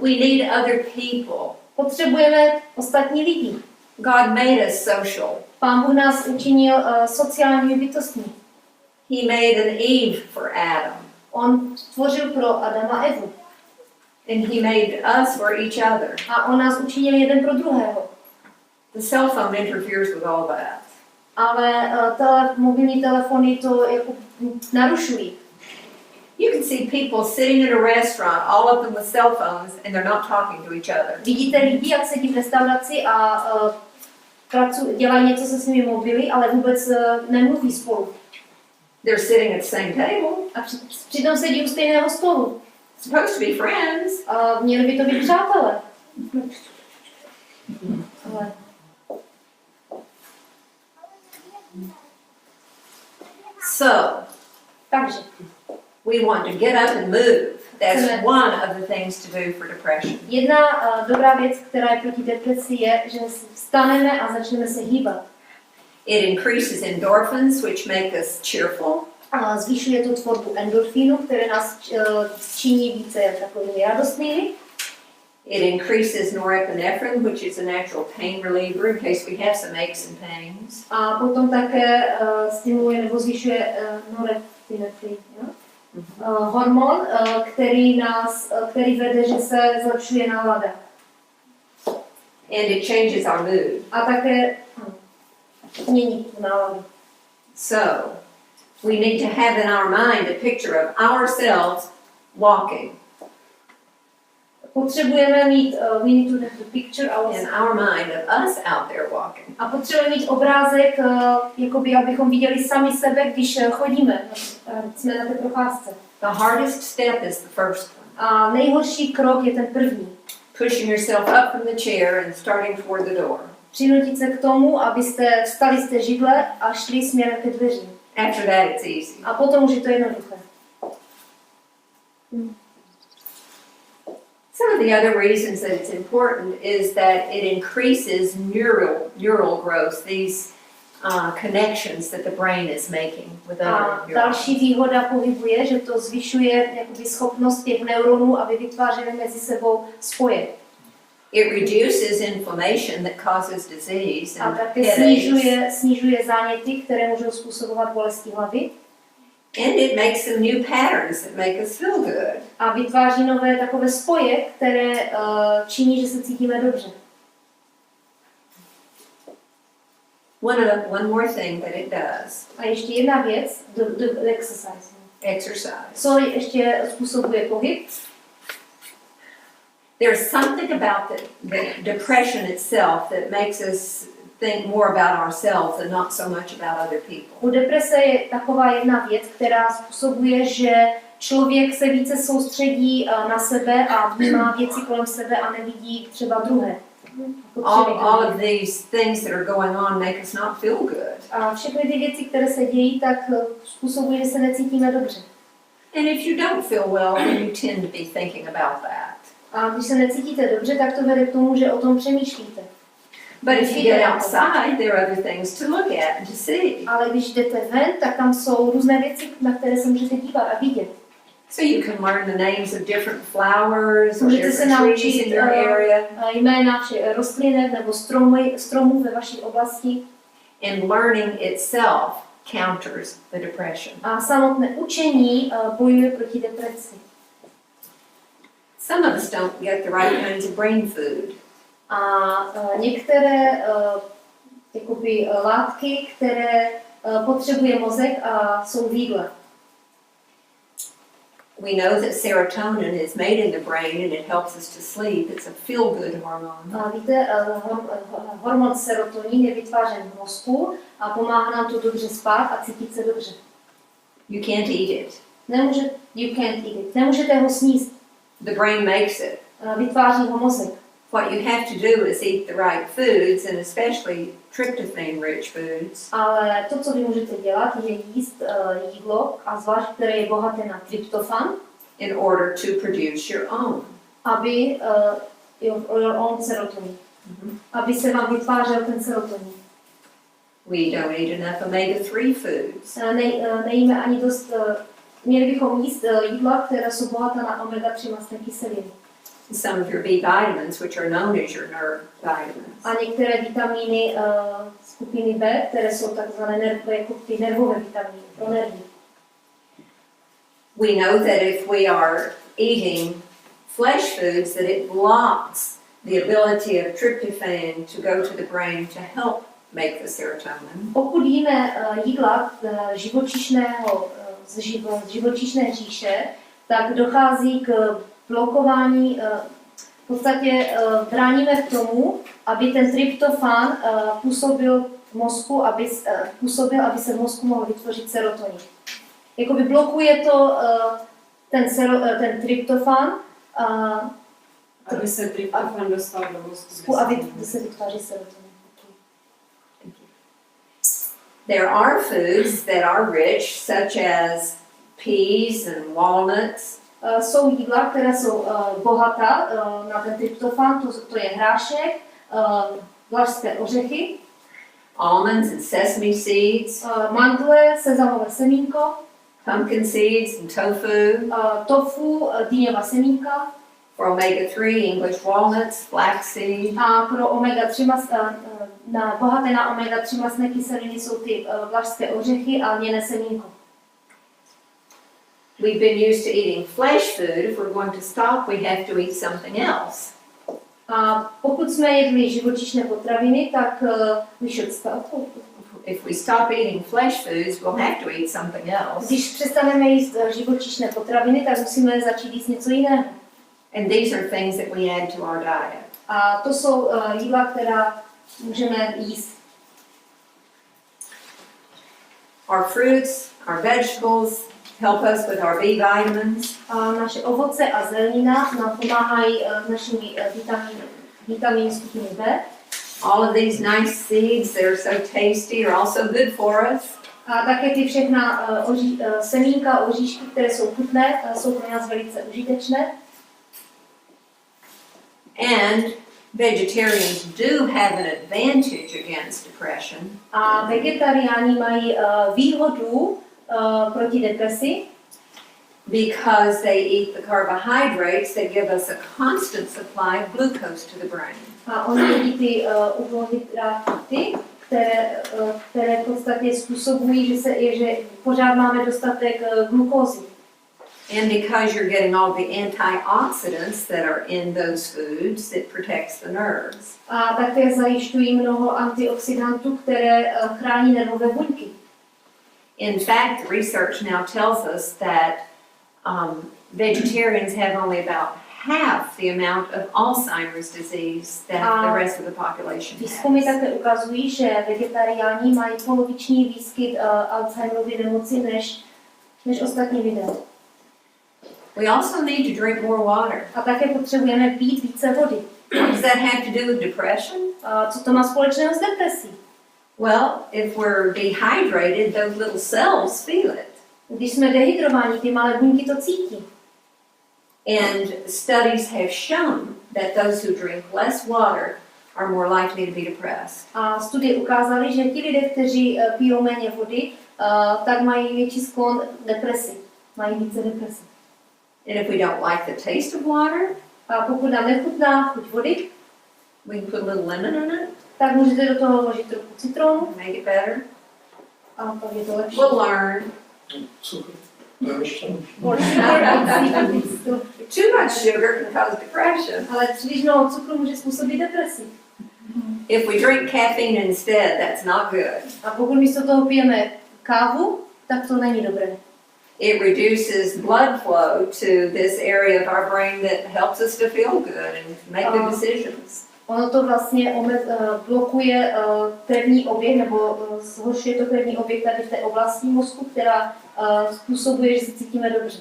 We need other people. Potřebujeme ostatní lidi. God made us social. Pán Bůh nás učinil sociální bytostmi. He made an Eve for Adam. On stvořil pro Adama Evu. And he made us for each other. A on nás učinil jeden pro druhého. The cell phone interferes with all that. Ale mobilní telefony to jako narušují. You can see people sitting in a restaurant, all of them with cell phones, and they're not talking to each other. Vidíte lidi, jak sedí v restauraci a dělají něco se svými mobily, ale vůbec nemluví spolu. They're sitting at the same table. A přitom sedí u stejného stolu. Supposed to be friends. A měli by to být přátelé. Ale So, takže we want to get up and move. That's one of the things to do for depression. jedna dobrá věc, která je proti depresi, je, že vstaneme a začneme se hýbat. It increases endorphins, which make us cheerful. A zvyšuje to tvorbu endorfínu, které nás činí více takovými radostnými. It increases norepinephrine, which is a natural pain reliever in case we have some aches and pains. A potom také stimuluje nebo zvyšuje norepinefrin, hormon, který vede, že se zlepšuje nálada. And it changes our mood. A také mění tu náladu. So, we need to have in our mind a picture of ourselves walking. potřebujeme mít, we need to have the picture in ourselves. our mind of us out there walking. A potřebujeme mít obrázek, jakoby, abychom viděli sami sebe, když chodíme, jsme na té procházce. The hardest step is the first one. A nejhorší krok je ten první. Pushing yourself up from the chair and starting toward the door. Přinutit se k tomu, abyste vstali z té židle a šli směrem ke dveřím. After that, it's easy. A potom už je to jednoduché. Some of the other reasons that it's important is that it increases neural growth, these connections that the brain is making with other A neurons. další výhoda pohybu je, že to zvyšuje jakoby schopnost těch neuronů, aby vytvářely mezi sebou spoje. It reduces inflammation that causes disease A and také headaches. snižuje záněty, které můžou způsobovat bolesti hlavy. And it makes some new patterns that make us feel good. A vytváří nové takové spoje, které činí, že se cítíme dobře. One more thing that it does, A ještě jedna věc, the exercise. exercise. Co ještě způsobuje pohyb? There's something about the depression itself that makes us think more about ourselves and not so much about other people. U deprese je taková jedna věc, která způsobuje, že člověk se více soustředí na sebe a vnímá věci kolem sebe a nevidí třeba druhé. All of these things that are going on make us not feel good. A všechny ty věci, které se dějí, tak způsobuje, že se necítíme dobře. And if you don't feel well, then you tend to be thinking about that. A když se necítíte dobře, tak to vede k tomu, že o tom přemýšlíte. But if you get outside, there are other things to look at and to see. Ale když jdete ven, tak tam jsou různé věci, na které se můžete dívat a vidět. So you can learn the names of different flowers or Můžete se different trees naučit in your area jména rostlinek nebo stromů ve vaší oblasti. and learning itself counters the depression. A samotné učení bojuje proti depresi. Some of us don't get the right kinds of brain food. A některé jakoby, látky, které potřebuje mozek a jsou v jídle. We know that serotonin is made in the brain and it helps us to sleep. It's a feel-good hormone. A víte, hormon serotonin je vytvářen v mozku a pomáhá nám to dobře spát a cítit se dobře. You can't eat it. You can't eat it. Nemůžete ho sníst. The brain makes it. Vytváří ho mozek. What you have to do is eat the right foods and especially tryptophan-rich foods. Ale to, co vy můžete dělat, je jíst jídlo, a zvlášť které je bohaté na tryptofan, In order to produce your own. aby your own serotonin. Aby se vám vytvářel ten serotonin. We don't eat enough omega-3 foods. Nejíme ani dost, měli bychom jíst jídla, která jsou bohatá na omega-3 mastné kyseliny. Some of your B vitamins, which are known as your nerve vitamins. A některé vitamíny skupiny B, které jsou takzvané jako ty nervové vitamíny pro nervy. We know that if we are eating flesh foods, that it blocks the ability of tryptophan to go to the brain to help make the serotonin. Pokud jíme jídla z živočišné říše, tak dochází k blokování, v podstatě bráníme k tomu, aby ten tryptofan působil v mozku, aby se v mozku mohl vytvořit serotonin. Jakoby blokuje to ten tryptofan, aby se tryptofan dostal do mozku. Aby se vytváří serotonin. There are foods that are rich, such as peas and walnuts. Jsou jídla, které jsou bohatá na ten tryptofan, to je hrášek, vlašské ořechy, Almonds and sesame seeds, mandle, sezamové semínko, pumpkin seeds and tofu. Tofu, dýňová semínka, For omega-3, English walnuts, flaxseed. a pro omega-3 bohaté na omega-3 mastné kyseliny jsou ty vlašské ořechy a lněné semínko. We've been used to eating flesh food. If we're going to stop, we have to eat something else. A pokud jsme jedli živočišné potraviny, tak we should stop. If we stop eating flesh foods, we'll have to eat something else. Když přestaneme jíst živočišné potraviny, tak musíme začít jíst něco jiného. And these are things that we add to our diet. A to jsou jídla, která můžeme jíst. Our fruits, our vegetables help us with our B vitamins. A naše ovoce a zelenina nám pomáhají v našem vitamínu skupiny B. All of these nice seeds that are so tasty are also good for us. A také ty všechna semínka, oříšky, které jsou chutné, jsou pro nás velice užitečné. And vegetarians do have an advantage against depression. A vegetariáni mají výhodu proti depresi, because they eat the carbohydrates that give us a constant supply of glucose to the brain. a oni jedí ty uhlohydráty, které v podstatě způsobují, že pořád máme dostatek glukózy. And because you're getting all the antioxidants that are in those foods, it protects the nerves. A také zajišťují mnoho antioxidantů, které chrání nervové buňky. In fact, the research now tells us that vegetarians have only about half the amount of Alzheimer's disease that the rest of the population Výzkumy has. také ukazují, že vegetariáni mají poloviční výskyt Alzheimerovy nemoci než ostatní lidé. We also need to drink more water. A také potřebujeme pít více vody. What does that have to do with depression? A co to má společného s depresí? Well, if we're dehydrated, those little cells feel it. Když jsme dehydrováni, ty malé buňky to cítí. And studies have shown that those who drink less water are more likely to be depressed. A studie ukázaly, že ti lidé, kteří pijou méně vody, tak mají větší sklon depresi. Mají více deprese. And if we don't like the taste of water, A pokud nám nechutná chuť vody, we can put a little lemon in it, tak můžete do toho vložit trochu citronu make it better. a pak je to lepší. We'll learn. Too much sugar can cause depression. Ale příliš mnoho cukru může způsobit depresi. If we drink caffeine instead, that's not good. A pokud místo toho pijeme kávu, tak to není dobré. It reduces blood flow to this area of our brain that helps us to feel good and make good decisions. Ono to vlastně blokuje krevní oběh, nebo zhoršuje to krevní oběh tady v té oblasti mozku, která způsobuje, že se cítíme dobře.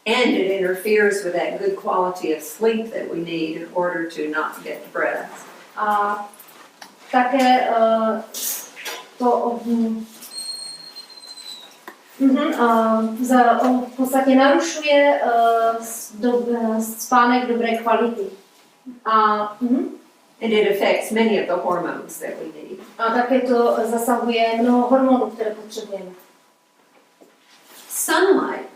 And it interferes with that good quality of sleep that we need in order to not get depressed. A také to v podstatě narušuje spánek dobré kvality. And it affects many of the hormones that we need. A také to zasahuje mnoho hormonů, které potřebujeme. Sunlight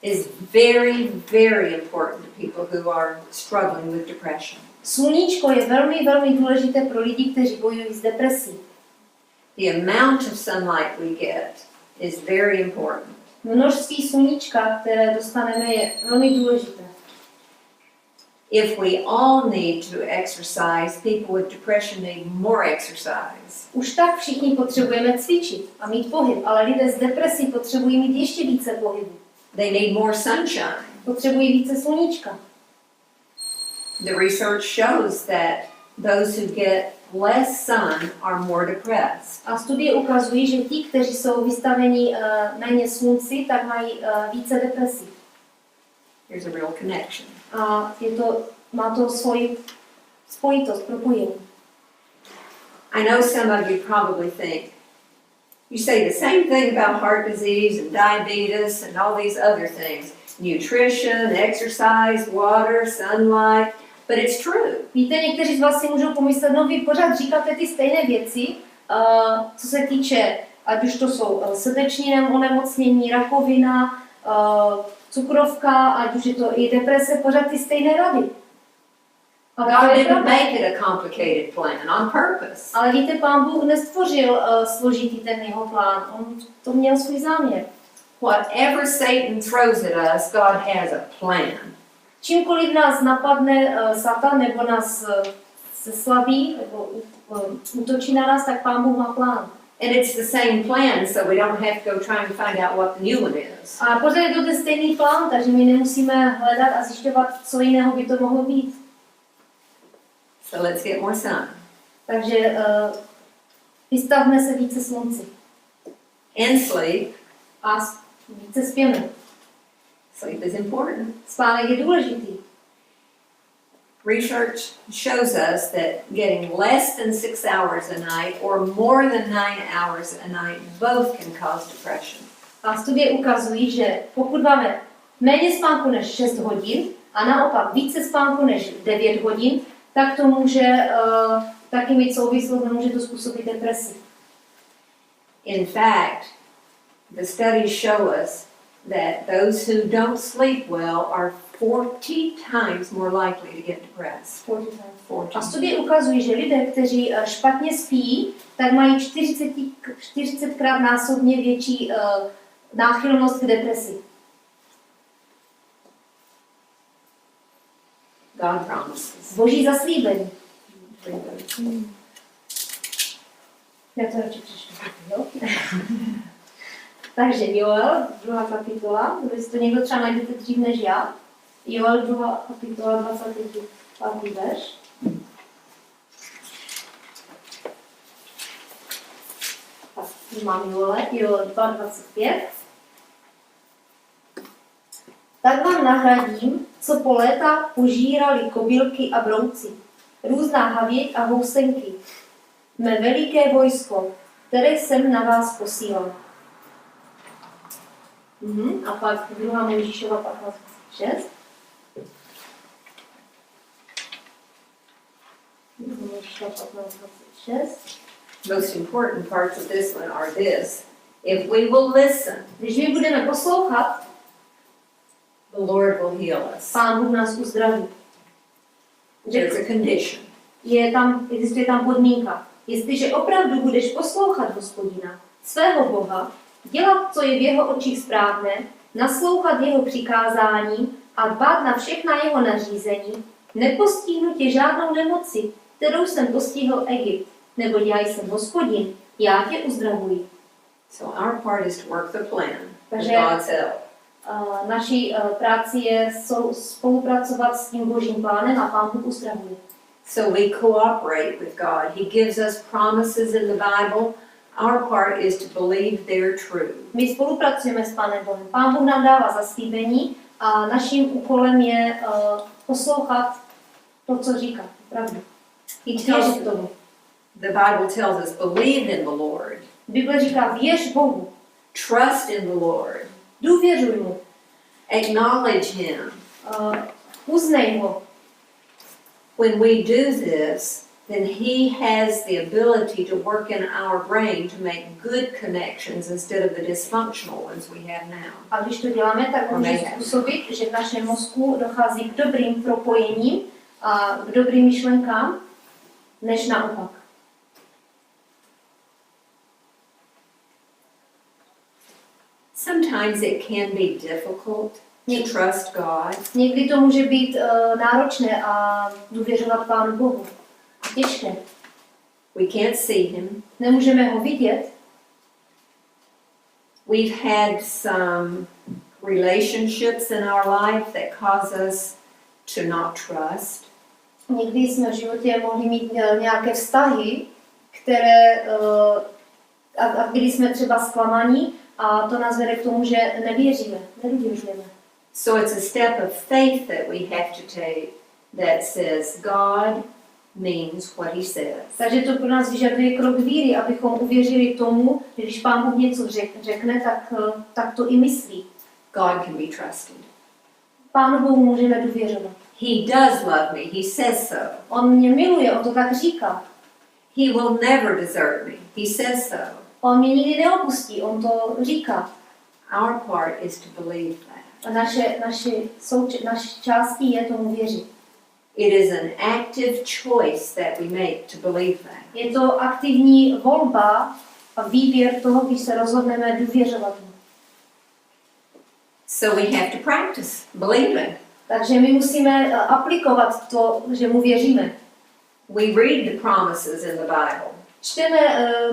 is very, very important to people who are struggling with depression. Sluníčko je velmi, velmi důležité pro lidi, kteří bojují s depresí. The amount of sunlight we get is very important. Množství sluníčka, které dostaneme, je velmi důležité. If we all need to exercise, people with depression need more exercise. Už tak všichni potřebujeme cvičit a mít pohyb, ale lidé s depresí potřebují mít ještě více pohybu. They need more sunshine. Potřebují více sluníčka. The research shows that those who get less sun are more depressed. A studie ukazují, že ti, kteří jsou vystaveni méně slunci, tak mají více depresí. There's a real connection. A má to svoji spojitost, propojení. I know some of you probably think, you say the same thing about heart disease and diabetes and all these other things. Nutrition, exercise, water, sunlight, but it's true. Víte, někteří z vás si můžou pomyslet, no vy pořád říkáte ty stejné věci, co se týče, ať už to jsou srdeční onemocnění, rakovina, cukrovka, ať už je to i deprese, pořád ty stejné rady. God didn't make it a complicated plan on purpose. Ale víte, Pán Bůh nestvořil složitý ten jeho plán, on to měl svůj záměr. Whatever Satan throws at us, God has a plan. Čímkoliv nás napadne Satan nebo nás zeslabí, nebo útočí na nás, tak Pán Bůh má plán. And it's the same plan, so we don't have to go trying to find out what the new one is. A pořád je to ten stejný plán, takže my nemusíme hledat a zjišťovat, co jiného by to mohlo být. So let's get more sun. Takže vystavme se více slunci And sleep. a více spěme. Sleep is important. Spánek je důležitý. Research shows us that getting less than 6 hours a night or more than 9 hours a night both can cause depression. A studie ukazují, že pokud máme méně spánku než 6 hodin a naopak více spánku než 9 hodin, tak to může taky mít souvislost, může to způsobit depresi. In fact, the studies show us that those who don't sleep well are 40 times more likely to get depressed. 40. A studie ukazují, že lidé, kteří špatně spí, tak mají 40krát násobně větší náchylnost k depresi. God promises. Boží zaslíbení. Já to radši přečtu, jo? Takže Joel, 2. kapitola, kdyby si to někdo třeba najdete dřív než já. Joel, 2. kapitola, 25. verš. Tak, mám Joel 2.25. Tak vám nahradím, co po léta požírali kobylky a brouci, různá havěť a housenky, mé veliké vojsko, které jsem na vás posílal. A pak 2. Mojžíšova 15.6. Most important parts of this one are this. If we will listen, Když my budeme poslouchat, the Lord will heal us. Pán Bůh nás uzdraví. There's a condition. Existuje tam podmínka. Jestliže opravdu budeš poslouchat Hospodina, svého Boha, dělat, co je v jeho očích správné, naslouchat jeho přikázání a dbát na všechna jeho nařízení, nepostihnu tě žádnou nemoci, kterou jsem postihl Egypt, neboť já jsem Hospodin, já tě uzdravuji. So our part is to work the plan with Takže God's help. naší práci je spolupracovat s tím Božím plánem a Pán Bůh uzdravuje. So we cooperate with God. He gives us promises in the Bible. Our part is to believe they're true. My spolupracujeme s Pánem Bohem. Pán Bůh nám dává zaslíbení a naším úkolem je poslouchat to, co říká. Pravdu. Věřit tomu. The Bible tells us believe in the Lord. Bible říká věř Bohu. Trust in the Lord. Důvěřuj mu. Acknowledge Him. Uznej ho. When we do this, then He has the ability to work in our brain to make good connections instead of the dysfunctional ones we have now. A když to děláme, tak může způsobit, že v našem mozku dochází k dobrým propojením a k dobrým myšlenkám, než naopak. Sometimes it can be difficult to trust God. Někdy to může být náročné a důvěřovat Pánu Bohu. Těžké. We can't see Him. Nemůžeme ho vidět. We've had some relationships in our life that cause us to not trust. Někdy jsme v životě mohli mít nějaké vztahy, které a kdy jsme třeba zklamaní a to nás vede k tomu, že nevěříme, nedůvěřujeme. So it's a step of faith that we have to take that says God means what He says. Takže to pro nás vyžaduje krok víry, abychom uvěřili tomu, že když Pán Bůh něco řekne, tak to i myslí. God can be trusted. Pánu Bohu můžeme důvěřovat. He does love me. He says so. On mě miluje, on to tak říká. He will never desert me. He says so. On mě nikdy neopustí, on to říká. Our part is to believe that. A naše částí je tomu věřit. It is an active choice that we make to believe that. Je to aktivní volba a výběr toho, když se rozhodneme důvěřovat mu. So we have to practice believing. Takže my musíme aplikovat to, že mu věříme. We read the promises in the Bible. Čteme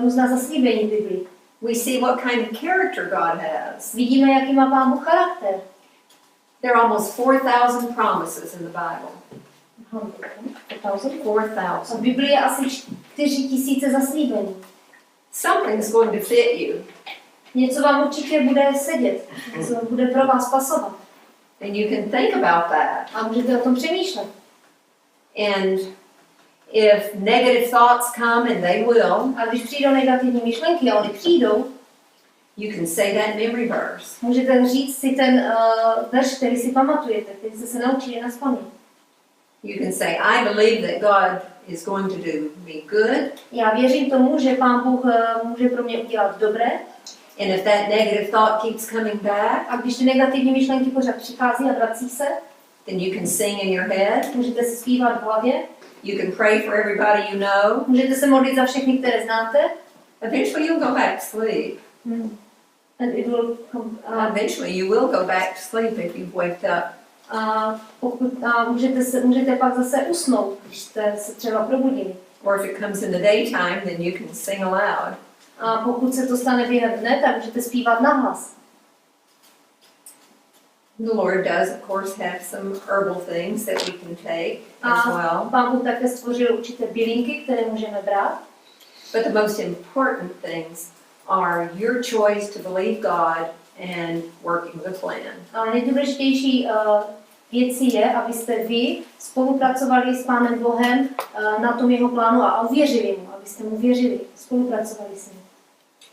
různá zaslíbení v Biblii. We see what kind of character God has. Vidíme, jaký má Pán Bůh charakter. There are almost 4,000 promises in the Bible. 4,000. V Biblii je asi 4,000 zaslíbení. Something's going to fit you. Něco vám určitě bude sedět, něco bude pro vás pasovat. And you can think about that. A můžete o tom přemýšlet. And if negative thoughts come, and they will, A když přijdou negativní myšlenky, a oni přijdou, you can say that memory verse. můžete říct si ten verš, který si pamatujete, který jste se naučili nazpaměť. You can say, I believe that God is going to do me good. Já věřím tomu, že Pán Bůh může pro mě udělat dobré. And if that negative thought keeps coming back, A když ty negativní myšlenky pořád přichází a vrací se, then you can sing in your head. můžete si zpívat v hlavě, You can pray for everybody you know. můžete se modlit za všechny, které znáte. Eventually you'll go back to sleep. And it will come, Eventually you will go back to sleep if you've waked up. a můžete pak zase usnout, když jste se třeba probudili. Or if it comes in the daytime, then you can sing aloud. A pokud se to stane během dne, tak můžete zpívat nahlas. The Lord does, of course, have some herbal things that we can take as A well. Pán Bůh také stvořil určité bylinky, které můžeme brát. But the most important things are your choice to believe God and working the plan. Ale nejdůležitější věcí je, abyste vy spolupracovali s Pánem Bohem na tom jeho plánu a uvěřili mu, abyste mu věřili, spolupracovali s ním.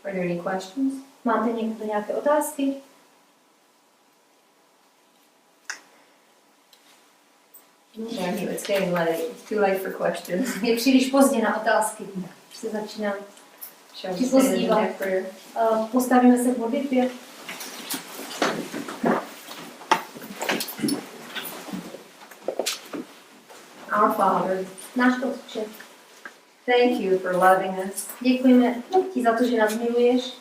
Are there any questions? Máte někdo nějaké otázky? Daniel, it's getting late. It's too late for questions. Je příliš pozdě na otázky. Už se začínám. Shall we stand in that prayer? Postavíme se v modlitbě. Our Father, Náš Otče, thank you for loving us, děkujeme ti za to, že nás miluješ,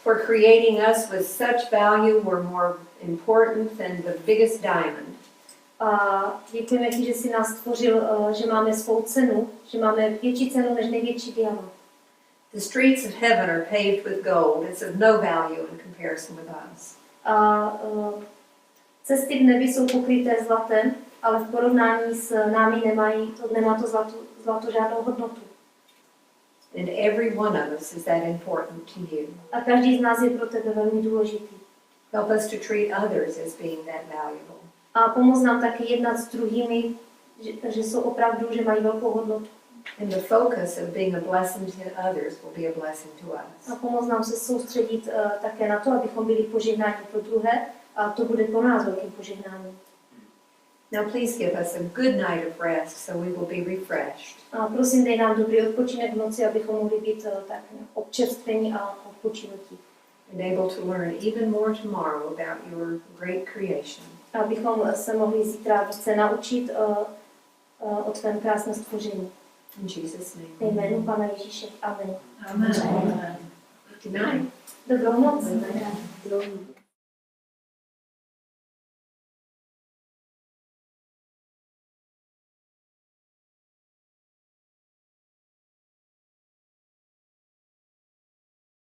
for creating us with such value. We're more important than the biggest diamond. a děkujeme ti, že jsi nás stvořil, že máme svou cenu, že máme větší cenu než největší diamant. The streets of heaven are paved with gold. It's of no value in comparison with us. A cesty v nebi jsou pokryté zlatem, ale v porovnání s námi nemá to zlato žádnou hodnotu. And every one of us is that important to you. A každý z nás je pro tebe velmi důležitý. Help us to treat others as being that valuable. A pomoz nám taky jednat s druhými, že jsou opravdu, že mají velkou hodnotu. And the focus of being a blessing to others will be a blessing to us. A pomoz nám se soustředit také na to, abychom byli požehnáni pro druhé, a to bude pro nás velkým požehnáním. Now please give us a good night of rest so we will be refreshed. A prosím, dej nám dobrý odpočinek v noci, abychom mohli být tak občerstvení a odpočinutí. And able to learn even more tomorrow about your great creation. Abychom se mohli zítra více naučit o tvém krásném stvoření. In Jesus' name. Ve jménu Pana Ježíše. Amen. Amen. Good night. Dobrou noc.